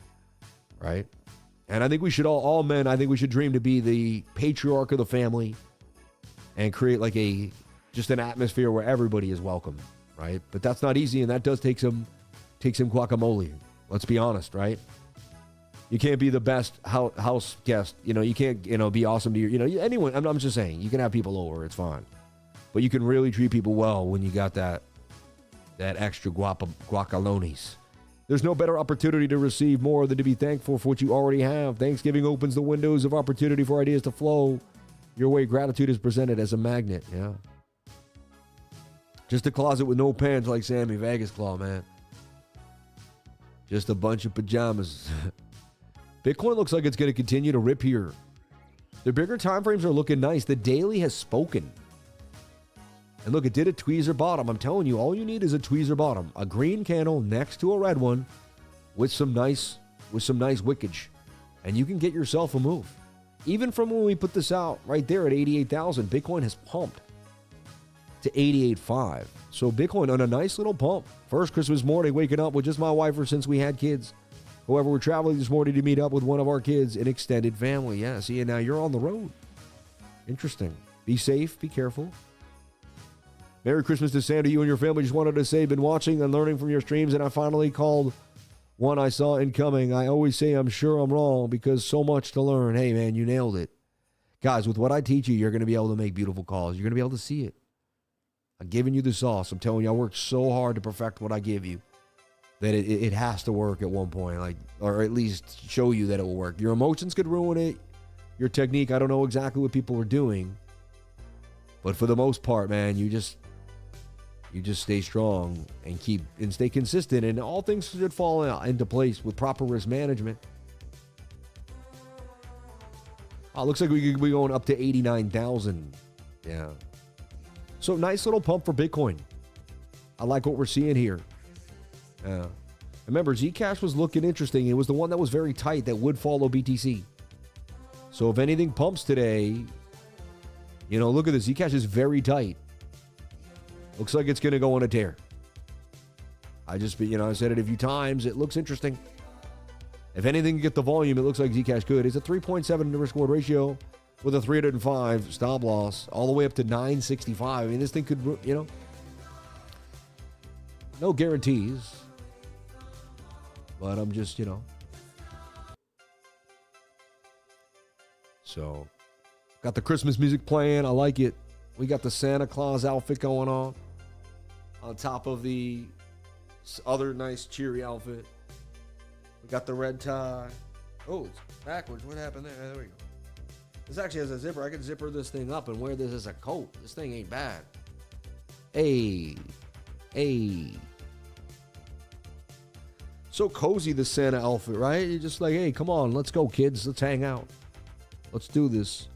Right? And I think we should all men, I think we should dream to be the patriarch of the family and create just an atmosphere where everybody is welcome, right? But that's not easy, and that does take some guacamole. Let's be honest, right? You can't be the best house guest. You can't, be awesome to your, anyone. I'm just saying, you can have people over, it's fine. But you can really treat people well when you got that extra guacalones. There's no better opportunity to receive more than to be thankful for what you already have. Thanksgiving opens the windows of opportunity for ideas to flow your way. Gratitude is presented as a magnet. Yeah. Just a closet with no pants like Sammy Vegas Claw, man. Just a bunch of pajamas. Bitcoin looks like it's going to continue to rip here. The bigger time frames are looking nice. The daily has spoken. And look, it did a tweezer bottom. I'm telling you, all you need is a tweezer bottom. A green candle next to a red one with some nice wickage. And you can get yourself a move. Even from when we put this out right there at 88,000, Bitcoin has pumped to 88.5. So Bitcoin on a nice little pump. First Christmas morning, waking up with just my wife since we had kids. However, we're traveling this morning to meet up with one of our kids, an extended family. Yeah, see, and now you're on the road. Interesting. Be safe. Be careful. Merry Christmas to Sam, to you and your family. Just wanted to say, been watching and learning from your streams, and I finally called one I saw incoming. I always say I'm sure I'm wrong because so much to learn. Hey, man, you nailed it. Guys, with what I teach you, you're going to be able to make beautiful calls. You're going to be able to see it. I'm giving you the sauce. I'm telling you, I worked so hard to perfect what I give you that it has to work at one point, or at least show you that it will work. Your emotions could ruin it. Your technique, I don't know exactly what people are doing. But for the most part, man, you just stay strong and stay consistent, and all things should fall into place with proper risk management. Oh, looks like we could be going up to 89,000. Yeah. So nice little pump for Bitcoin. I like what we're seeing here. Remember, Zcash was looking interesting. It was the one that was very tight that would follow BTC. So if anything pumps today, look at this. Zcash is very tight. Looks like it's going to go on a tear. I said it a few times. It looks interesting. If anything can get the volume, it looks like Zcash could. It's a 3.7 risk reward ratio with a 305 stop loss all the way up to 965. I mean, this thing could, no guarantees. But I'm just, So, got the Christmas music playing. I like it. We got the Santa Claus outfit going on top of the other nice cheery outfit. We got the red tie. Oh, it's backwards. What happened there? There we go. This actually has a zipper. I could zipper this thing up and wear this as a coat. This thing ain't bad. Hey. So cozy, the Santa outfit, right? You're just like, hey, come on, let's go, kids. Let's hang out. Let's do this.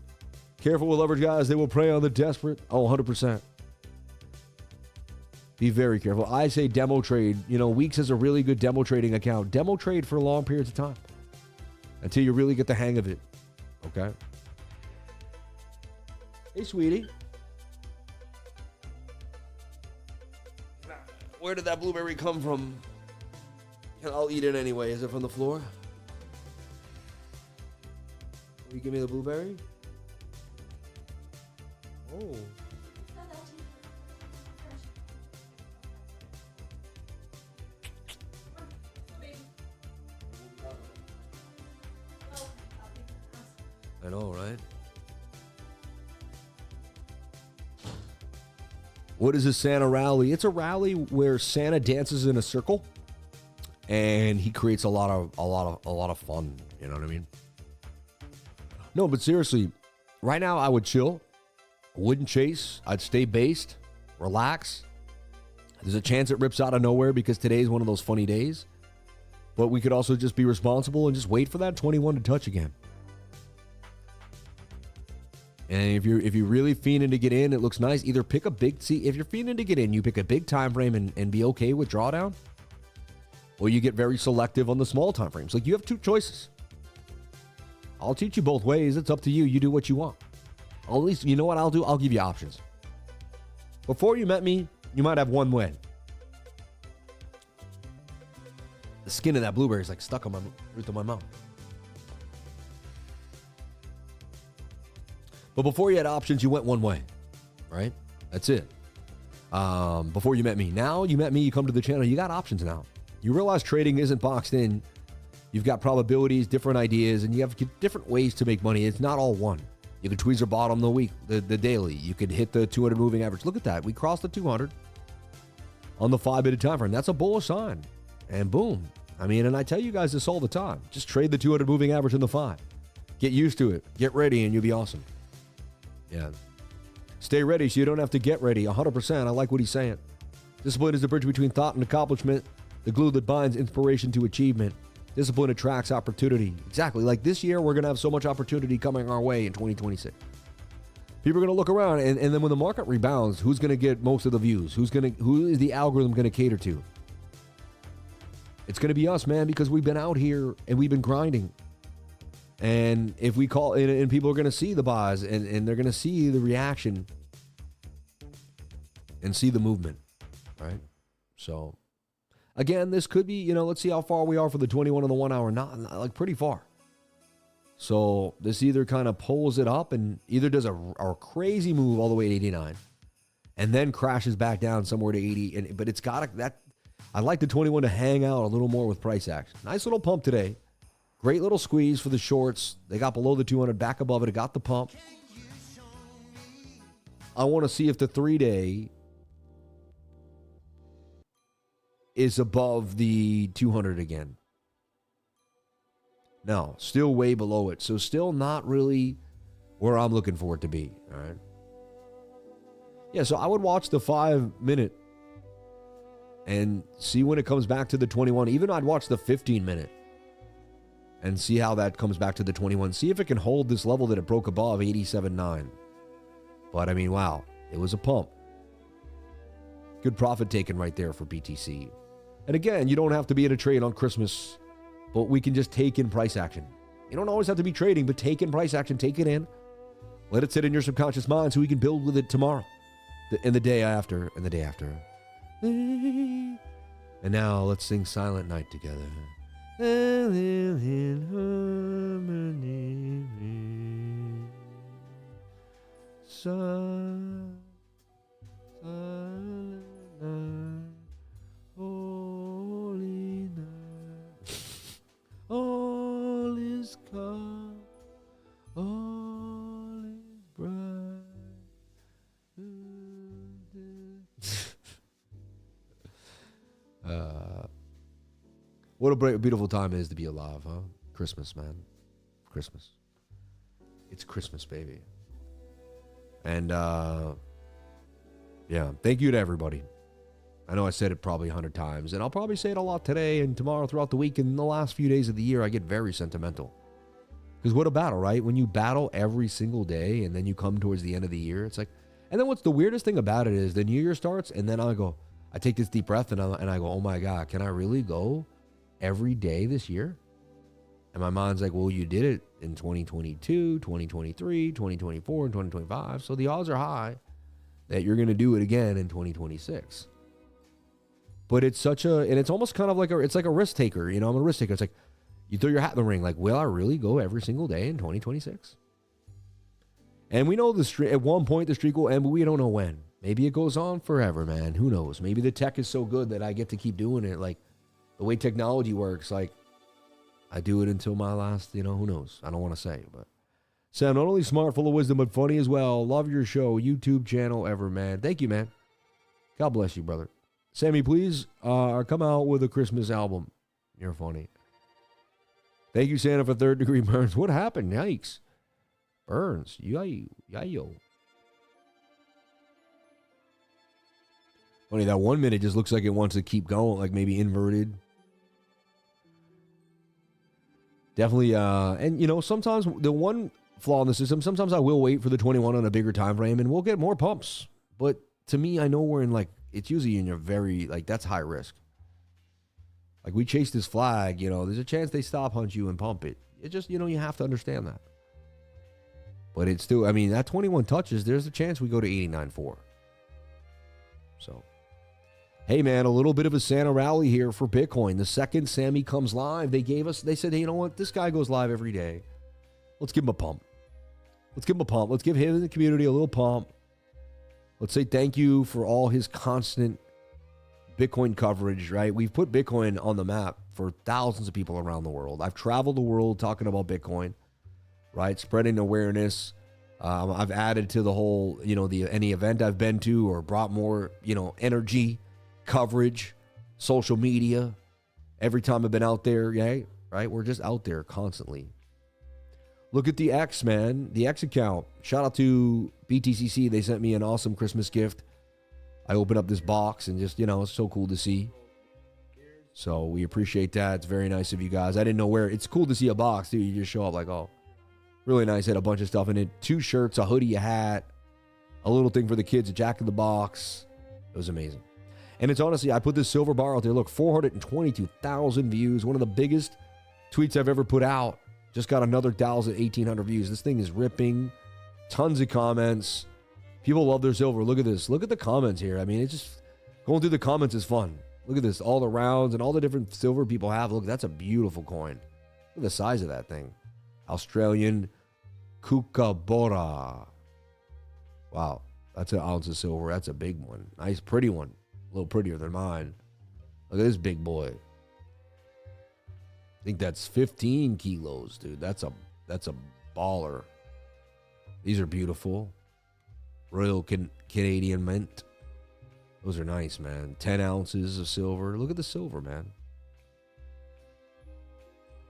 Careful with leverage, guys. They will prey on the desperate. Oh, 100%. Be very careful. I say demo trade. You know, Weeks has a really good demo trading account. Demo trade for long periods of time until you really get the hang of it. Okay? Hey, sweetie. Where did that blueberry come from? I'll eat it anyway. Is it from the floor? Will you give me the blueberry? Oh. I know, right? What is a Santa rally? It's a rally where Santa dances in a circle and he creates a lot of fun, you know what I mean? No, but seriously, right now I would chill. Wouldn't chase. I'd stay based, relax. There's a chance it rips out of nowhere because today is one of those funny days. But we could also just be responsible and just wait for that 21 to touch again. And if you're really fiending to get in, it looks nice. Either pick a big, if you're fiending to get in, you pick a big time frame and be okay with drawdown. Or you get very selective on the small time frames. Like, you have two choices. I'll teach you both ways. It's up to you. You do what you want. At least, you know what I'll do? I'll give you options. Before you met me, you might have one way. The skin of that blueberry is like stuck on my roof of my mouth. But before you had options, you went one way, right? That's it. Before you met me. Now you met me, you come to the channel, you got options now. You realize trading isn't boxed in. You've got probabilities, different ideas, and you have different ways to make money. It's not all one. You could tweezer bottom the daily. You could hit the 200 moving average. Look at that. We crossed the 200 on the 5-minute time frame. That's a bullish sign. And boom. I mean, and I tell you guys this all the time. Just trade the 200 moving average in the 5. Get used to it. Get ready, and you'll be awesome. Yeah. Stay ready so you don't have to get ready. 100%. I like what he's saying. Discipline is the bridge between thought and accomplishment, the glue that binds inspiration to achievement. Discipline attracts opportunity. Exactly. Like this year, we're going to have so much opportunity coming our way in 2026. People are going to look around, and then when the market rebounds, who's going to get most of the views? Who is the algorithm going to cater to? It's going to be us, man, because we've been out here and we've been grinding. And if we call, and people are going to see the buys, and they're going to see the reaction and see the movement, right? So, again, this could be, let's see how far we are for the 21 on the 1 hour. Not like pretty far. So this either kind of pulls it up and either does a crazy move all the way to 89 and then crashes back down somewhere to 80. But it's got that. I like the 21 to hang out a little more with price action. Nice little pump today. Great little squeeze for the shorts. They got below the 200, back above it. It got the pump. I want to see if the 3-day is above the 200 again. No, still way below it. So still not really where I'm looking for it to be. All right. Yeah, so I would watch the 5-minute and see when it comes back to the 21. Even I'd watch the 15-minute and see how that comes back to the 21. See if it can hold this level that it broke above 87.9. But I mean, wow, it was a pump. Good profit taken right there for BTC. And again, you don't have to be in a trade on Christmas, but we can just take in price action. You don't always have to be trading, but take in price action, take it in. Let it sit in your subconscious mind so we can build with it tomorrow, and the day after, and the day after. And now let's sing Silent Night together. In harmony. Silent night, holy night, all is calm, all What a beautiful time it is to be alive, huh? Christmas, man. Christmas. It's Christmas, baby. And, yeah, thank you to everybody. I know I said it probably 100 times, and I'll probably say it a lot today and tomorrow throughout the week. And the last few days of the year, I get very sentimental. Because what a battle, right? When you battle every single day and then you come towards the end of the year, it's like, and then what's the weirdest thing about it is the new year starts, and then I take this deep breath and I go, oh my God, can I really go every day this year? And my mind's like, well, you did it in 2022, 2023, 2024, and 2025. So the odds are high that you're going to do it again in 2026. But it's it's almost kind of like it's like a risk taker. You know, I'm a risk taker. It's like you throw your hat in the ring. Like, will I really go every single day in 2026? And we know at one point the streak will end, but we don't know when. Maybe it goes on forever, man. Who knows? Maybe the tech is so good that I get to keep doing it. Like the way technology works, like I do it until my last, who knows? I don't want to say, but Sam, not only smart, full of wisdom, but funny as well. Love your show, YouTube channel ever, man. Thank you, man. God bless you, brother. Sammy, please come out with a Christmas album. You're funny. Thank you, Santa, for third degree burns. What happened? Yikes. Burns. Yayo. Funny, that 1 minute just looks like it wants to keep going, like maybe inverted. Definitely, and sometimes the one flaw in the system, sometimes I will wait for the 21 on a bigger time frame and we'll get more pumps. But to me, I know we're in it's usually in your very, that's high risk. Like we chase this flag, there's a chance they stop hunt you and pump it. It just, you have to understand that. But it's still, that 21 touches, there's a chance we go to 89.4. So, hey man, a little bit of a Santa rally here for Bitcoin. The second Sammy comes live, they said, hey, you know what? This guy goes live every day. Let's give him a pump. Let's give him and the community a little pump. Let's say thank you for all his constant Bitcoin coverage, right? We've put Bitcoin on the map for thousands of people around the world. I've traveled the world talking about Bitcoin, right? Spreading awareness. I've added to the whole, any event I've been to or brought more, energy, coverage, social media. Every time I've been out there, right? We're just out there constantly. Look at the X, man. The X account. Shout out to BTCC. They sent me an awesome Christmas gift. I opened up this box and just, it's so cool to see. So we appreciate that. It's very nice of you guys. I didn't know where. It's cool to see a box, too. You just show up like, oh, really nice. Had a bunch of stuff in it. 2 shirts, a hoodie, a hat, a little thing for the kids, a Jack in the Box. It was amazing. And it's honestly, I put this silver bar out there. Look, 422,000 views. One of the biggest tweets I've ever put out. Just got another 1,800 views. This thing is ripping. Tons of comments. People love their silver. Look at this. Look at the comments here. It's just going through the comments is fun. Look at this. All the rounds and all the different silver people have. Look, that's a beautiful coin. Look at the size of that thing. Australian Kookaburra. Wow. That's an ounce of silver. That's a big one. Nice, pretty one. A little prettier than mine. Look at this big boy. I think that's 15 kilos, dude. That's a baller. These are beautiful. Royal Canadian Mint. Those are nice, man. 10 ounces of silver. Look at the silver, man.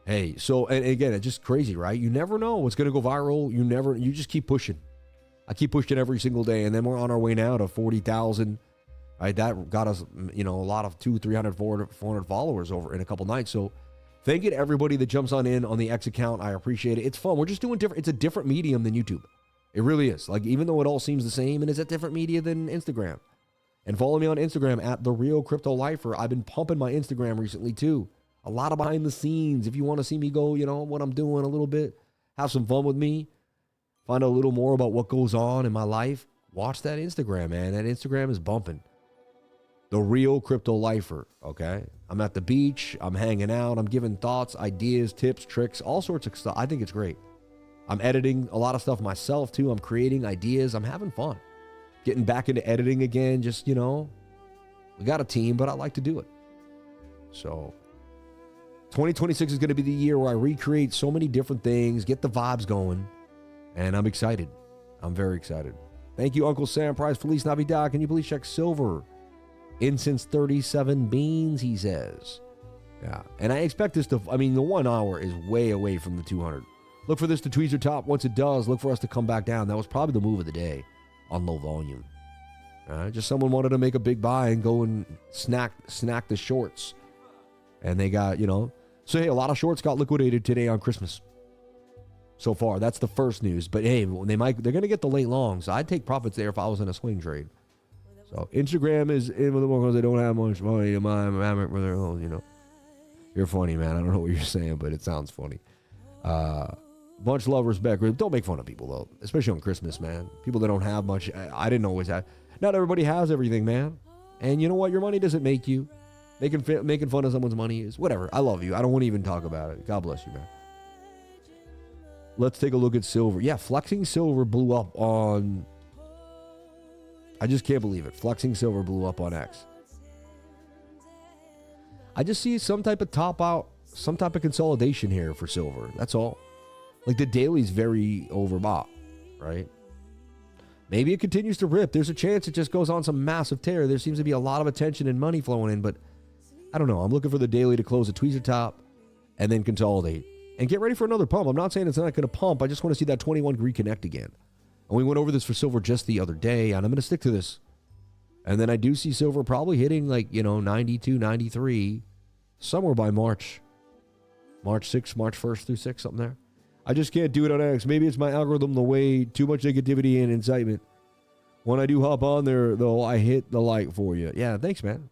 Hey, so, and again, it's just crazy, right? You never know what's going to go viral. You just keep pushing. I keep pushing every single day, and then we're on our way now to 40,000. Right, that got us, a lot of 200, 300, 400 followers over in a couple nights. So, thank you to everybody that jumps on in on the X account. I appreciate it. It's fun. We're just doing different. It's a different medium than YouTube. It really is. Like, even though it all seems the same, and it's a different media than Instagram. And follow me on Instagram at The Real Crypto Lifer. I've been pumping my Instagram recently, too. A lot of behind the scenes. If you want to see me go, what I'm doing a little bit, have some fun with me, find out a little more about what goes on in my life, watch that Instagram, man. That Instagram is bumping. The Real Crypto Lifer, okay? I'm at the beach. I'm hanging out. I'm giving thoughts, ideas, tips, tricks, all sorts of stuff. I think it's great. I'm editing a lot of stuff myself, too. I'm creating ideas. I'm having fun. Getting back into editing again. Just, we got a team, but I like to do it. So, 2026 is going to be the year where I recreate so many different things, get the vibes going, and I'm excited. I'm very excited. Thank you, Uncle Sam Price. Feliz Navidad. Can you please check silver? Incense 37 beans, he says. Yeah, and I expect this to, I mean, the 1 hour is way away from the 200. Look for this to tweezer top. Once it does, look for us to come back down. That was probably the move of the day on low volume. Just someone wanted to make a big buy and go and snack the shorts. And they got, so hey, a lot of shorts got liquidated today on Christmas. So far, that's the first news. But hey, they're going to get the late longs. I'd take profits there if I was in a swing trade. So Instagram is in with them because they don't have much money. You're funny, man. I don't know what you're saying, but it sounds funny. Much love, respect. Don't make fun of people, though, especially on Christmas, man. People that don't have much. I didn't always have. Not everybody has everything, man. And you know what? Your money doesn't make you. Making fun of someone's money is whatever. I love you. I don't want to even talk about it. God bless you, man. Let's take a look at silver. Yeah, flexing silver blew up on... I just can't believe it. Flexing silver blew up on X. I just see some type of top out, some type of consolidation here for silver. That's all. Like the daily's very overbought, right? Maybe it continues to rip. There's a chance it just goes on some massive tear. There seems to be a lot of attention and money flowing in, but I don't know. I'm looking for the daily to close a tweezer top and then consolidate and get ready for another pump. I'm not saying it's not going to pump. I just want to see that 21 reconnect again. And we went over this for silver just the other day, and I'm going to stick to this. And then I do see silver probably hitting 92, 93 somewhere by March 6th, March 1st through 6th, something there. I just can't do it on X. Maybe it's my algorithm, the way too much negativity and incitement. When I do hop on there, though, I hit the like for you. Yeah, thanks, man.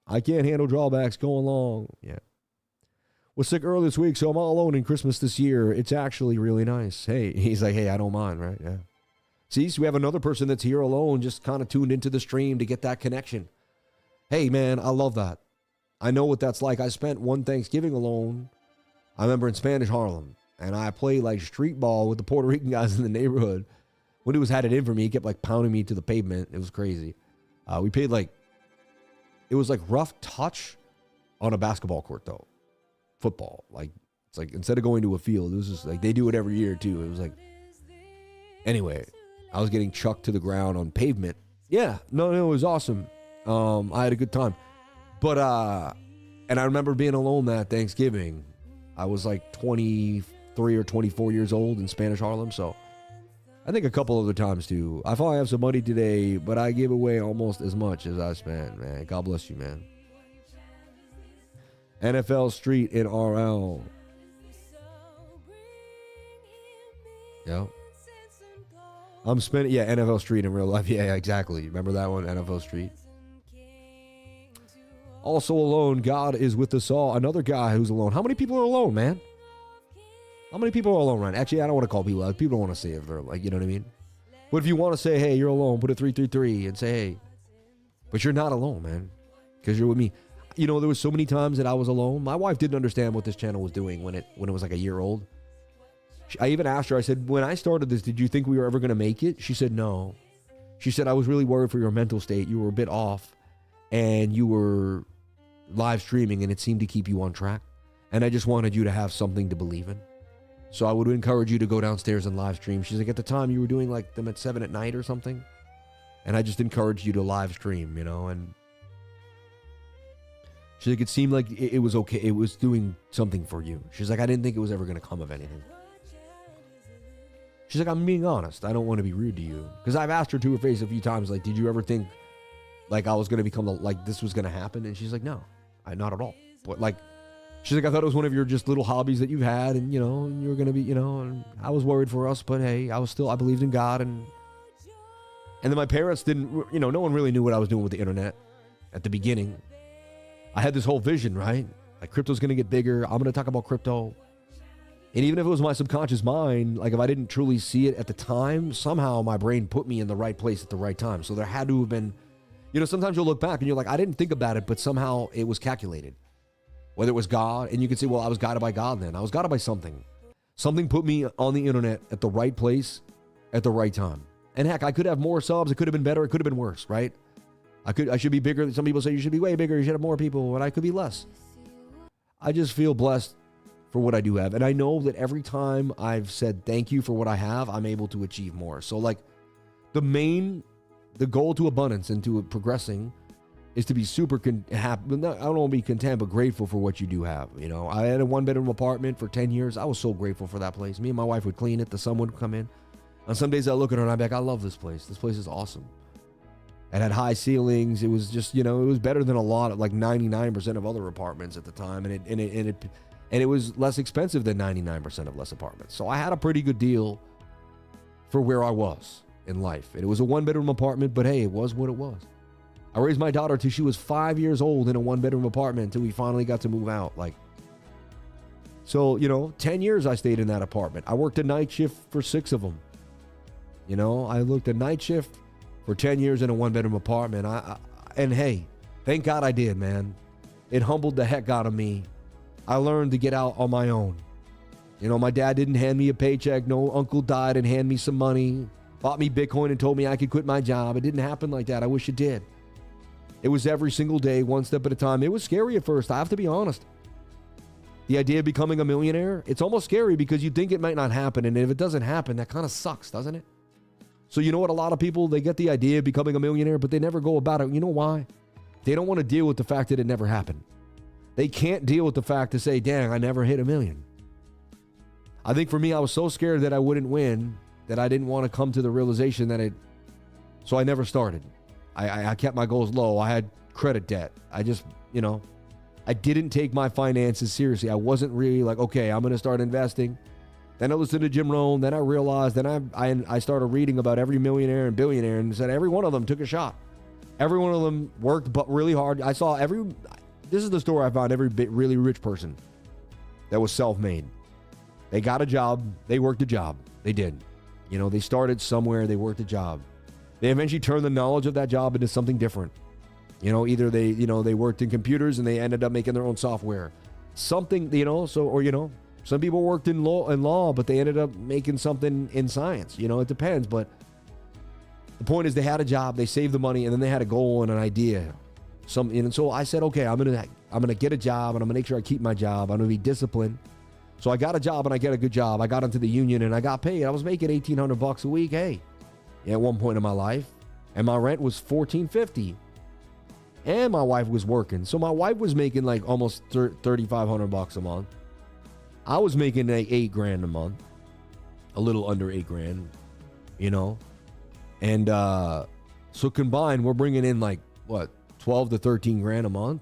I can't handle drawbacks going long. Yeah. Was sick early this week, so I'm all alone in Christmas this year. It's actually really nice. Hey, he's like, hey, I don't mind, right? Yeah. See, so we have another person that's here alone, just kind of tuned into the stream to get that connection. Hey, man, I love that. I know what that's like. I spent one Thanksgiving alone. I remember in Spanish Harlem, and I played like street ball with the Puerto Rican guys in the neighborhood. When he had it in for me, he kept like pounding me to the pavement. It was crazy. We paid it was like rough touch on a basketball court though. Football. It's like instead of going to a field, it was just like they do it every year too. It was like, anyway, I was getting chucked to the ground on pavement. Yeah, no, it was awesome. I had a good time. But, and I remember being alone that Thanksgiving. I was like 23 or 24 years old in Spanish Harlem. So I think a couple other times too. I finally have some money today, but I give away almost as much as I spent, man. God bless you, man. NFL Street in RL. Yeah. I'm spending, NFL Street in real life. Yeah, exactly. Remember that one, NFL Street? Also alone, God is with us all. Another guy who's alone. How many people are alone, man? How many people are alone, right? Actually, I don't want to call people out. People don't want to say it. They're like, you know what I mean? But if you want to say, hey, you're alone, put a 333 and say, hey. But you're not alone, man. Because you're with me. There was so many times that I was alone. My wife didn't understand what this channel was doing when it was like a year old. I even asked her, I said, when I started this, did you think we were ever going to make it? She said, no. She said, I was really worried for your mental state. You were a bit off and you were live streaming and it seemed to keep you on track. And I just wanted you to have something to believe in. So I would encourage you to go downstairs and live stream. She's like, at the time you were doing like them at 7 at night or something. And I just encouraged you to live stream, and she's like, it seemed like it was okay. It was doing something for you. She's like, I didn't think it was ever going to come of anything. She's like, I'm being honest. I don't want to be rude to you. Because I've asked her to her face a few times, like, did you ever think like I was going to become this was going to happen? And she's like, no, not at all. But she's like, I thought it was one of your just little hobbies that you've had. And, and you were going to be, and I was worried for us. But hey, I believed in God. And then my parents didn't, no one really knew what I was doing with the internet at the beginning. I had this whole vision, right? Like crypto's going to get bigger. I'm going to talk about crypto. And even if it was my subconscious mind, like if I didn't truly see it at the time, somehow my brain put me in the right place at the right time. So there had to have been, sometimes you'll look back and you're like, I didn't think about it, but somehow it was calculated. Whether it was God, and you could say, well, I was guided by God then. I was guided by something. Something put me on the internet at the right place at the right time. And heck, I could have more subs. It could have been better. It could have been worse, right? I should be bigger. Some people say you should be way bigger. You should have more people, and I could be less. I just feel blessed for what I do have. And I know that every time I've said thank you for what I have, I'm able to achieve more. So the goal to abundance and to progressing is to be super happy. I don't want to be content, but grateful for what you do have. You know, I had a 1-bedroom apartment for 10 years. I was so grateful for that place. Me and my wife would clean it. The sun would come in. On some days I look at her and I'm like, I love this place. This place is awesome. It had high ceilings. It was just, you know, it was better than a lot of like 99% of other apartments at the time. And it was less expensive than 99% of less apartments. So I had a pretty good deal for where I was in life. And it was a 1-bedroom apartment, but hey, it was what it was. I raised my daughter till she was 5 years old in a 1-bedroom apartment until we finally got to move out. Like, so, you know, 10 years I stayed in that apartment. I worked a night shift for 6 of them. You know, I looked a night shift for 10 years in a 1-bedroom apartment. And hey, thank God I did, man. It humbled the heck out of me. I learned to get out on my own. You know, my dad didn't hand me a paycheck. No uncle died and hand me some money. Bought me Bitcoin and told me I could quit my job. It didn't happen like that. I wish it did. It was every single day, one step at a time. It was scary at first. I have to be honest. The idea of becoming a millionaire, it's almost scary because you think it might not happen. And if it doesn't happen, that kind of sucks, doesn't it? So you know what? A lot of people, they get the idea of becoming a millionaire, but they never go about it. You know why? They don't want to deal with the fact that it never happened. They can't deal with the fact to say, dang, I never hit $1 million. I think for me, I was so scared that I wouldn't win that I didn't want to come to the realization that so I never started. I kept my goals low. I had credit debt. I just, you know, I didn't take my finances seriously. I wasn't really like, okay, I'm going to start investing. Then I listened to Jim Rohn. Then I realized, then I started reading about every millionaire and billionaire and said every one of them took a shot. Every one of them worked but really hard. I saw this is the story I found, every really rich person that was self-made. They got a job. They worked a job. They did. You know, they started somewhere. They worked a job. They eventually turned the knowledge of that job into something different. You know, either they worked in computers and they ended up making their own software. Something, you know, some people worked in law, but they ended up making something in science. You know, it depends. But the point is they had a job, they saved the money, and then they had a goal and an idea. And so I said, okay, I'm gonna get a job and I'm gonna make sure I keep my job. I'm gonna be disciplined. So I got a job and I get a good job. I got into the union and I got paid. I was making $1,800 a week. Hey, at one point in my life, and my rent was $1,450. And my wife was working. So my wife was making like almost $3,500 a month. I was making like $8,000 a month, a little under $8,000, you know? And so combined, we're bringing in like, what, 12 to 13 grand a month?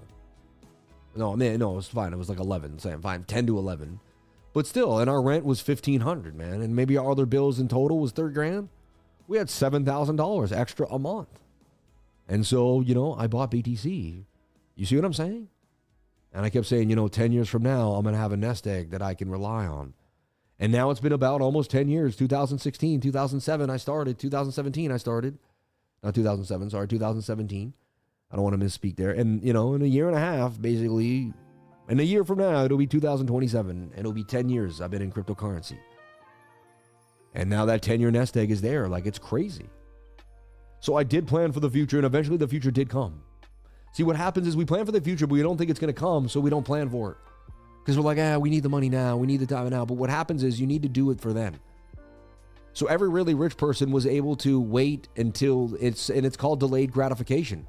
No, man, no, it was fine. It was like 11, saying fine, 10 to 11. But still, and our rent was $1,500, man. And maybe our other bills in total was $3,000. We had $7,000 extra a month. And so, you know, I bought BTC. You see what I'm saying? And I kept saying, you know, 10 years from now, I'm going to have a nest egg that I can rely on. And now it's been about almost 10 years. 2016, 2007, I started. 2017, I started. Not 2007, sorry, 2017. I don't want to misspeak there. And, you know, in a year and a half, basically, in a year from now, it'll be 2027. And it'll be 10 years I've been in cryptocurrency. And now that 10-year nest egg is there. Like, it's crazy. So I did plan for the future, and eventually the future did come. See, what happens is we plan for the future, but we don't think it's going to come, so we don't plan for it. Because we're like, we need the money now, we need the time now. But what happens is you need to do it for then. So every really rich person was able to wait until it's called delayed gratification.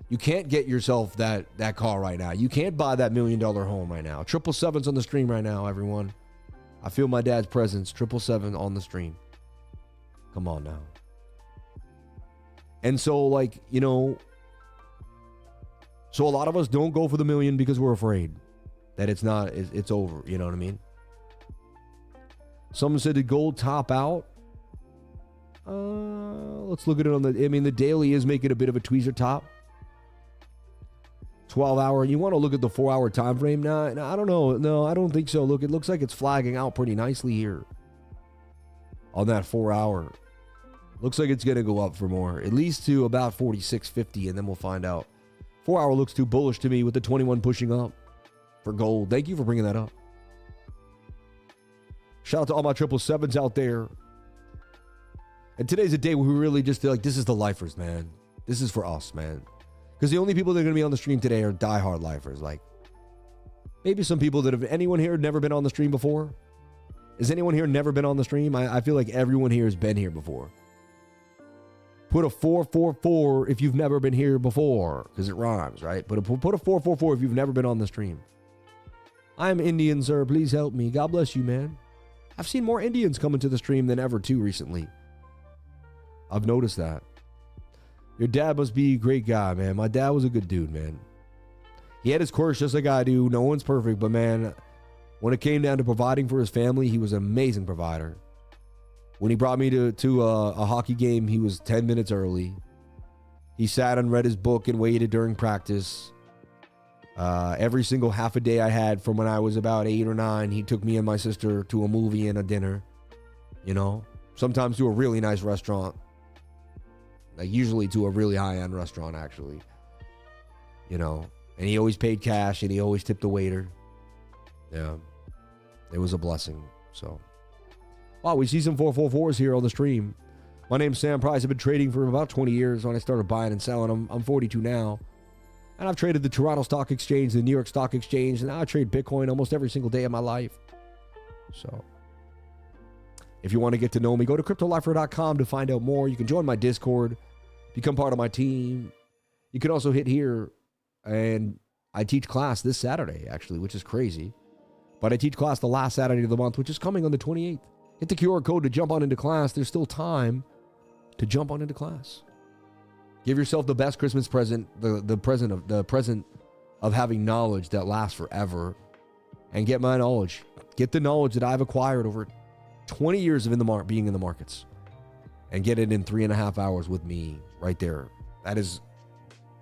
You can't get yourself that car right now. You can't buy that $1 million home right now. 777's on the stream right now, everyone. I feel my dad's presence. 777 on the stream. Come on now. And so, like, you know, so a lot of us don't go for the $1 million because we're afraid that it's over. You know what I mean? Someone said, did gold top out? Let's look at it the daily is making a bit of a tweezer top. 12-hour. You want to look at the 4-hour time frame now? I don't know. No, I don't think so. Look, it looks like it's flagging out pretty nicely here on that 4-hour. Looks like it's going to go up for more, at least to about 46.50, and then we'll find out. 4-hour looks too bullish to me with the 21 pushing up for gold. Thank you for bringing that up. Shout out to all my 777s out there. And today's a day where we really just like, this is the lifers, man. This is for us, man. Because the only people that are going to be on the stream today are diehard lifers. Like, maybe some people that have, anyone here never been on the stream before? Has anyone here never been on the stream? I feel like everyone here has been here before. Put a 444 if you've never been here before, because it rhymes, right? Put a 444 if you've never been on the stream. I'm Indian, sir. Please help me. God bless you, man. I've seen more Indians coming to the stream than ever, too, recently. I've noticed that. Your dad must be a great guy, man. My dad was a good dude, man. He had his quirks just like I do. No one's perfect, but, man, when it came down to providing for his family, he was an amazing provider. When he brought me to a hockey game, he was 10 minutes early. He sat and read his book and waited during practice. Every single half a day I had from when I was about 8 or 9, he took me and my sister to a movie and a dinner. You know, sometimes to a really nice restaurant. Like usually to a really high-end restaurant, actually. You know, and he always paid cash and he always tipped the waiter. Yeah, it was a blessing, so... Wow, we see some 444s here on the stream. My name's Sam Price. I've been trading for about 20 years when I started buying and selling. I'm 42 now. And I've traded the Toronto Stock Exchange, the New York Stock Exchange, and now I trade Bitcoin almost every single day of my life. So, if you want to get to know me, go to cryptolifer.com to find out more. You can join my Discord, become part of my team. You can also hit here, and I teach class this Saturday, actually, which is crazy. But I teach class the last Saturday of the month, which is coming on the 28th. Hit the QR code to jump on into class. There's still time to jump on into class. Give yourself the best Christmas present, the present of having knowledge that lasts forever, and get my knowledge. Get the knowledge that I've acquired over 20 years of being in the markets, and get it in 3.5 hours with me right there. That is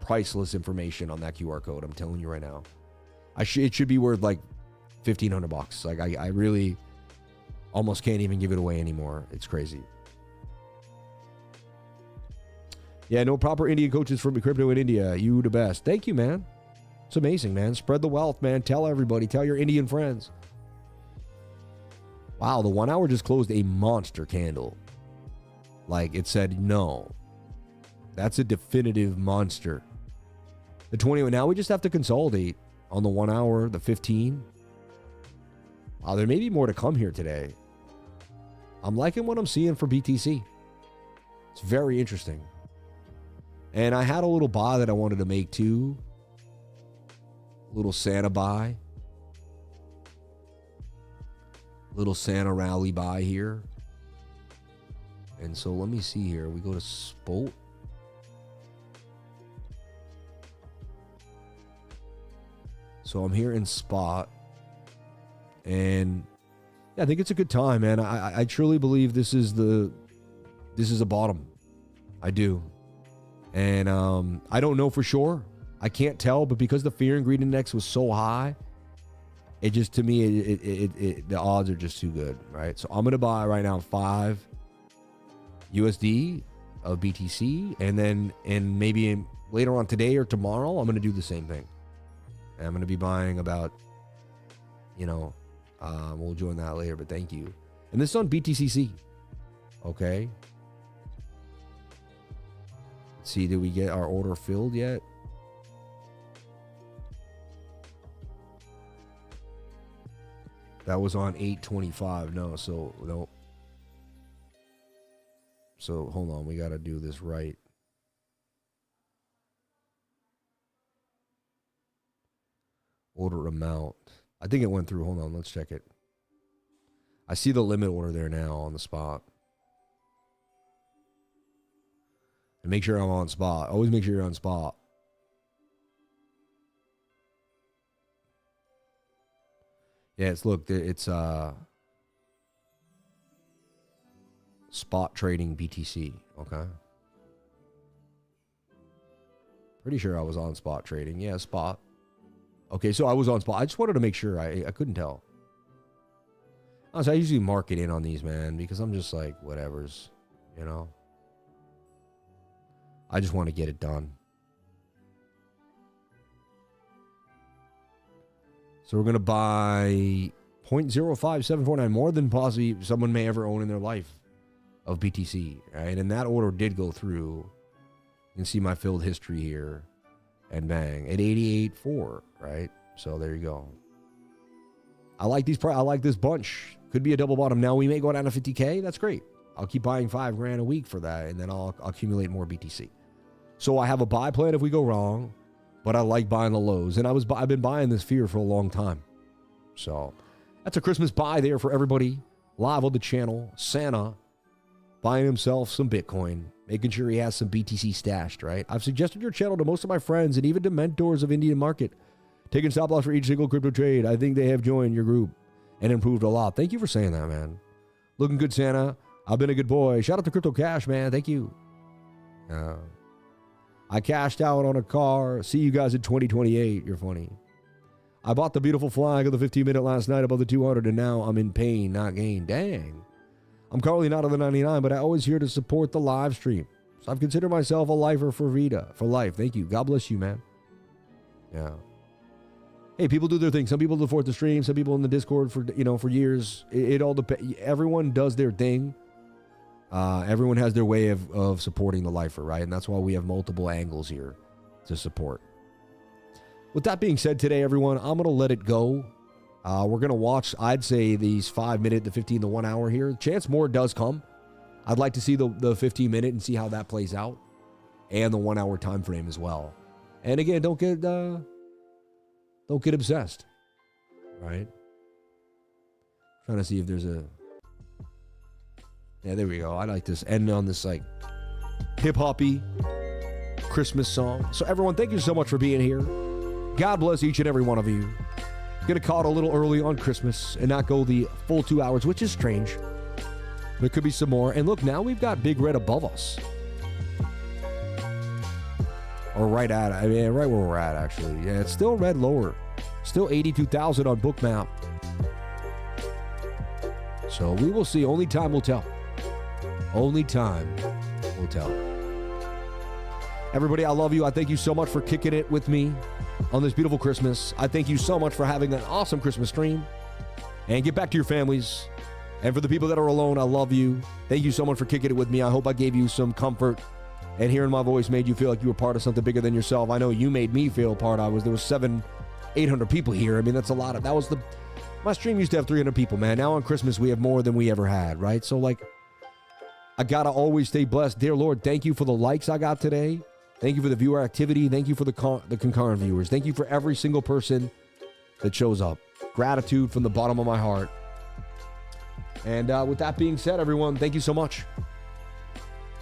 priceless information on that QR code. I'm telling you right now. It should be worth like $1,500. Like I really almost can't even give it away anymore. It's crazy. Yeah, no proper Indian coaches for crypto in India. You the best. Thank you, man. It's amazing, man. Spread the wealth, man. Tell everybody. Tell your Indian friends. Wow, the 1 hour just closed a monster candle. Like it said, no. That's a definitive monster. The 20, now we just have to consolidate on the 1 hour, the 15. Wow, there may be more to come here today. I'm liking what I'm seeing for BTC. It's very interesting. And I had a little buy that I wanted to make too. Little Santa buy. Little Santa rally buy here. And so let me see here. We go to spot. So I'm here in spot. And yeah, I think it's a good time, man. I truly believe this is a bottom. I do. And I don't know for sure. I can't tell, but because the fear and greed index was so high, it just, to me, the odds are just too good, right? So I'm going to buy right now 5 USD of BTC, and then maybe later on today or tomorrow, I'm going to do the same thing. And I'm going to be buying about, we'll join that later, but thank you. And this is on BTCC. Okay. Let's see, did we get our order filled yet? That was on 825. No, so no. So hold on, we got to do this right. Order amount. I think it went through. Hold on, let's check it. I see the limit order there now on the spot. And make sure I'm on spot. Always make sure you're on spot. Yeah, it's spot trading BTC. Okay. Pretty sure I was on spot trading. Yeah, spot. Okay, so I was on spot. I just wanted to make sure. I couldn't tell. Honestly, I usually mark it in on these, man, because I'm just like, whatever's, I just want to get it done. So we're going to buy 0.05749, more than possibly someone may ever own in their life of BTC, right? And that order did go through. You can see my filled history here. And bang, at 88.4, right? So there you go. I like these. I like this bunch. Could be a double bottom. Now we may go down to 50K. That's great. I'll keep buying $5,000 a week for that, and then I'll accumulate more BTC. So I have a buy plan if we go wrong, but I like buying the lows. And I've been buying this fear for a long time. So that's a Christmas buy there for everybody. Live on the channel. Santa buying himself some Bitcoin, making sure he has some BTC stashed, right? I've suggested your channel to most of my friends and even to mentors of Indian market, taking stop loss for each single crypto trade. I think they have joined your group and improved a lot. Thank you for saying that, man. Looking good, Santa. I've been a good boy. Shout out to Crypto Cash, man. Thank you. I cashed out on a car. See you guys in 2028. You're funny. I bought the beautiful flag of the 15-minute last night above the 200, and now I'm in pain, not gain. Dang. I'm currently not on the 99, but I always here to support the live stream. So I've considered myself a lifer for life. Thank you. God bless you, man. Yeah. Hey, people do their thing. Some people support the stream. Some people in the Discord for years. It all depends. Everyone does their thing. Everyone has their way of supporting the lifer, right? And that's why we have multiple angles here to support. With that being said today, everyone, I'm going to let it go. We're going to watch, I'd say, these 5 minute, the 15, the 1 hour here. Chance more does come. I'd like to see the 15 minute and see how that plays out. And the 1 hour time frame as well. And again, don't get obsessed, right? Trying to see if there's a... Yeah, there we go. I like this. Ending on this, like, hip-hoppy Christmas song. So, everyone, thank you so much for being here. God bless each and every one of you. Gonna call it a little early on Christmas and not go the full 2 hours, which is strange. There could be some more. And look, now we've got Big Red above us. Or right where we're at, actually. Yeah, it's still red lower. Still 82,000 on Bookmap. So we will see. Only time will tell. Only time will tell. Everybody, I love you. I thank you so much for kicking it with me on this beautiful Christmas. I thank you so much for having an awesome Christmas stream. And get back to your families. And for the people that are alone, I love you. Thank you so much for kicking it with me. I hope I gave you some comfort. And hearing my voice made you feel like you were part of something bigger than yourself. I know you made me feel part. There was 700-800 people here. I mean, that's a lot of, my stream used to have 300 people, man. Now on Christmas, we have more than we ever had, right? So, like, I got to always stay blessed. Dear Lord, thank you for the likes I got today. Thank you for the viewer activity. Thank you for the concurrent viewers. Thank you for every single person that shows up. Gratitude from the bottom of my heart. And with that being said, everyone, thank you so much.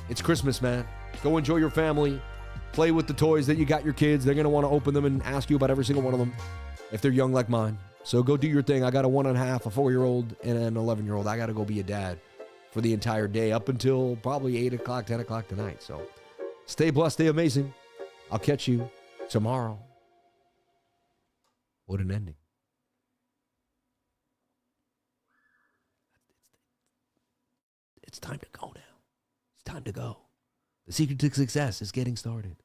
It's Christmas, man. Go enjoy your family. Play with the toys that you got your kids. They're going to want to open them and ask you about every single one of them if they're young like mine. So go do your thing. I got a 1.5, a 4-year-old, and an 11-year-old. I got to go be a dad for the entire day up until probably 8 o'clock, 10 o'clock tonight. So stay blessed, stay amazing. I'll catch you tomorrow. What an ending. It's time to go now. It's time to go. The secret to success is getting started.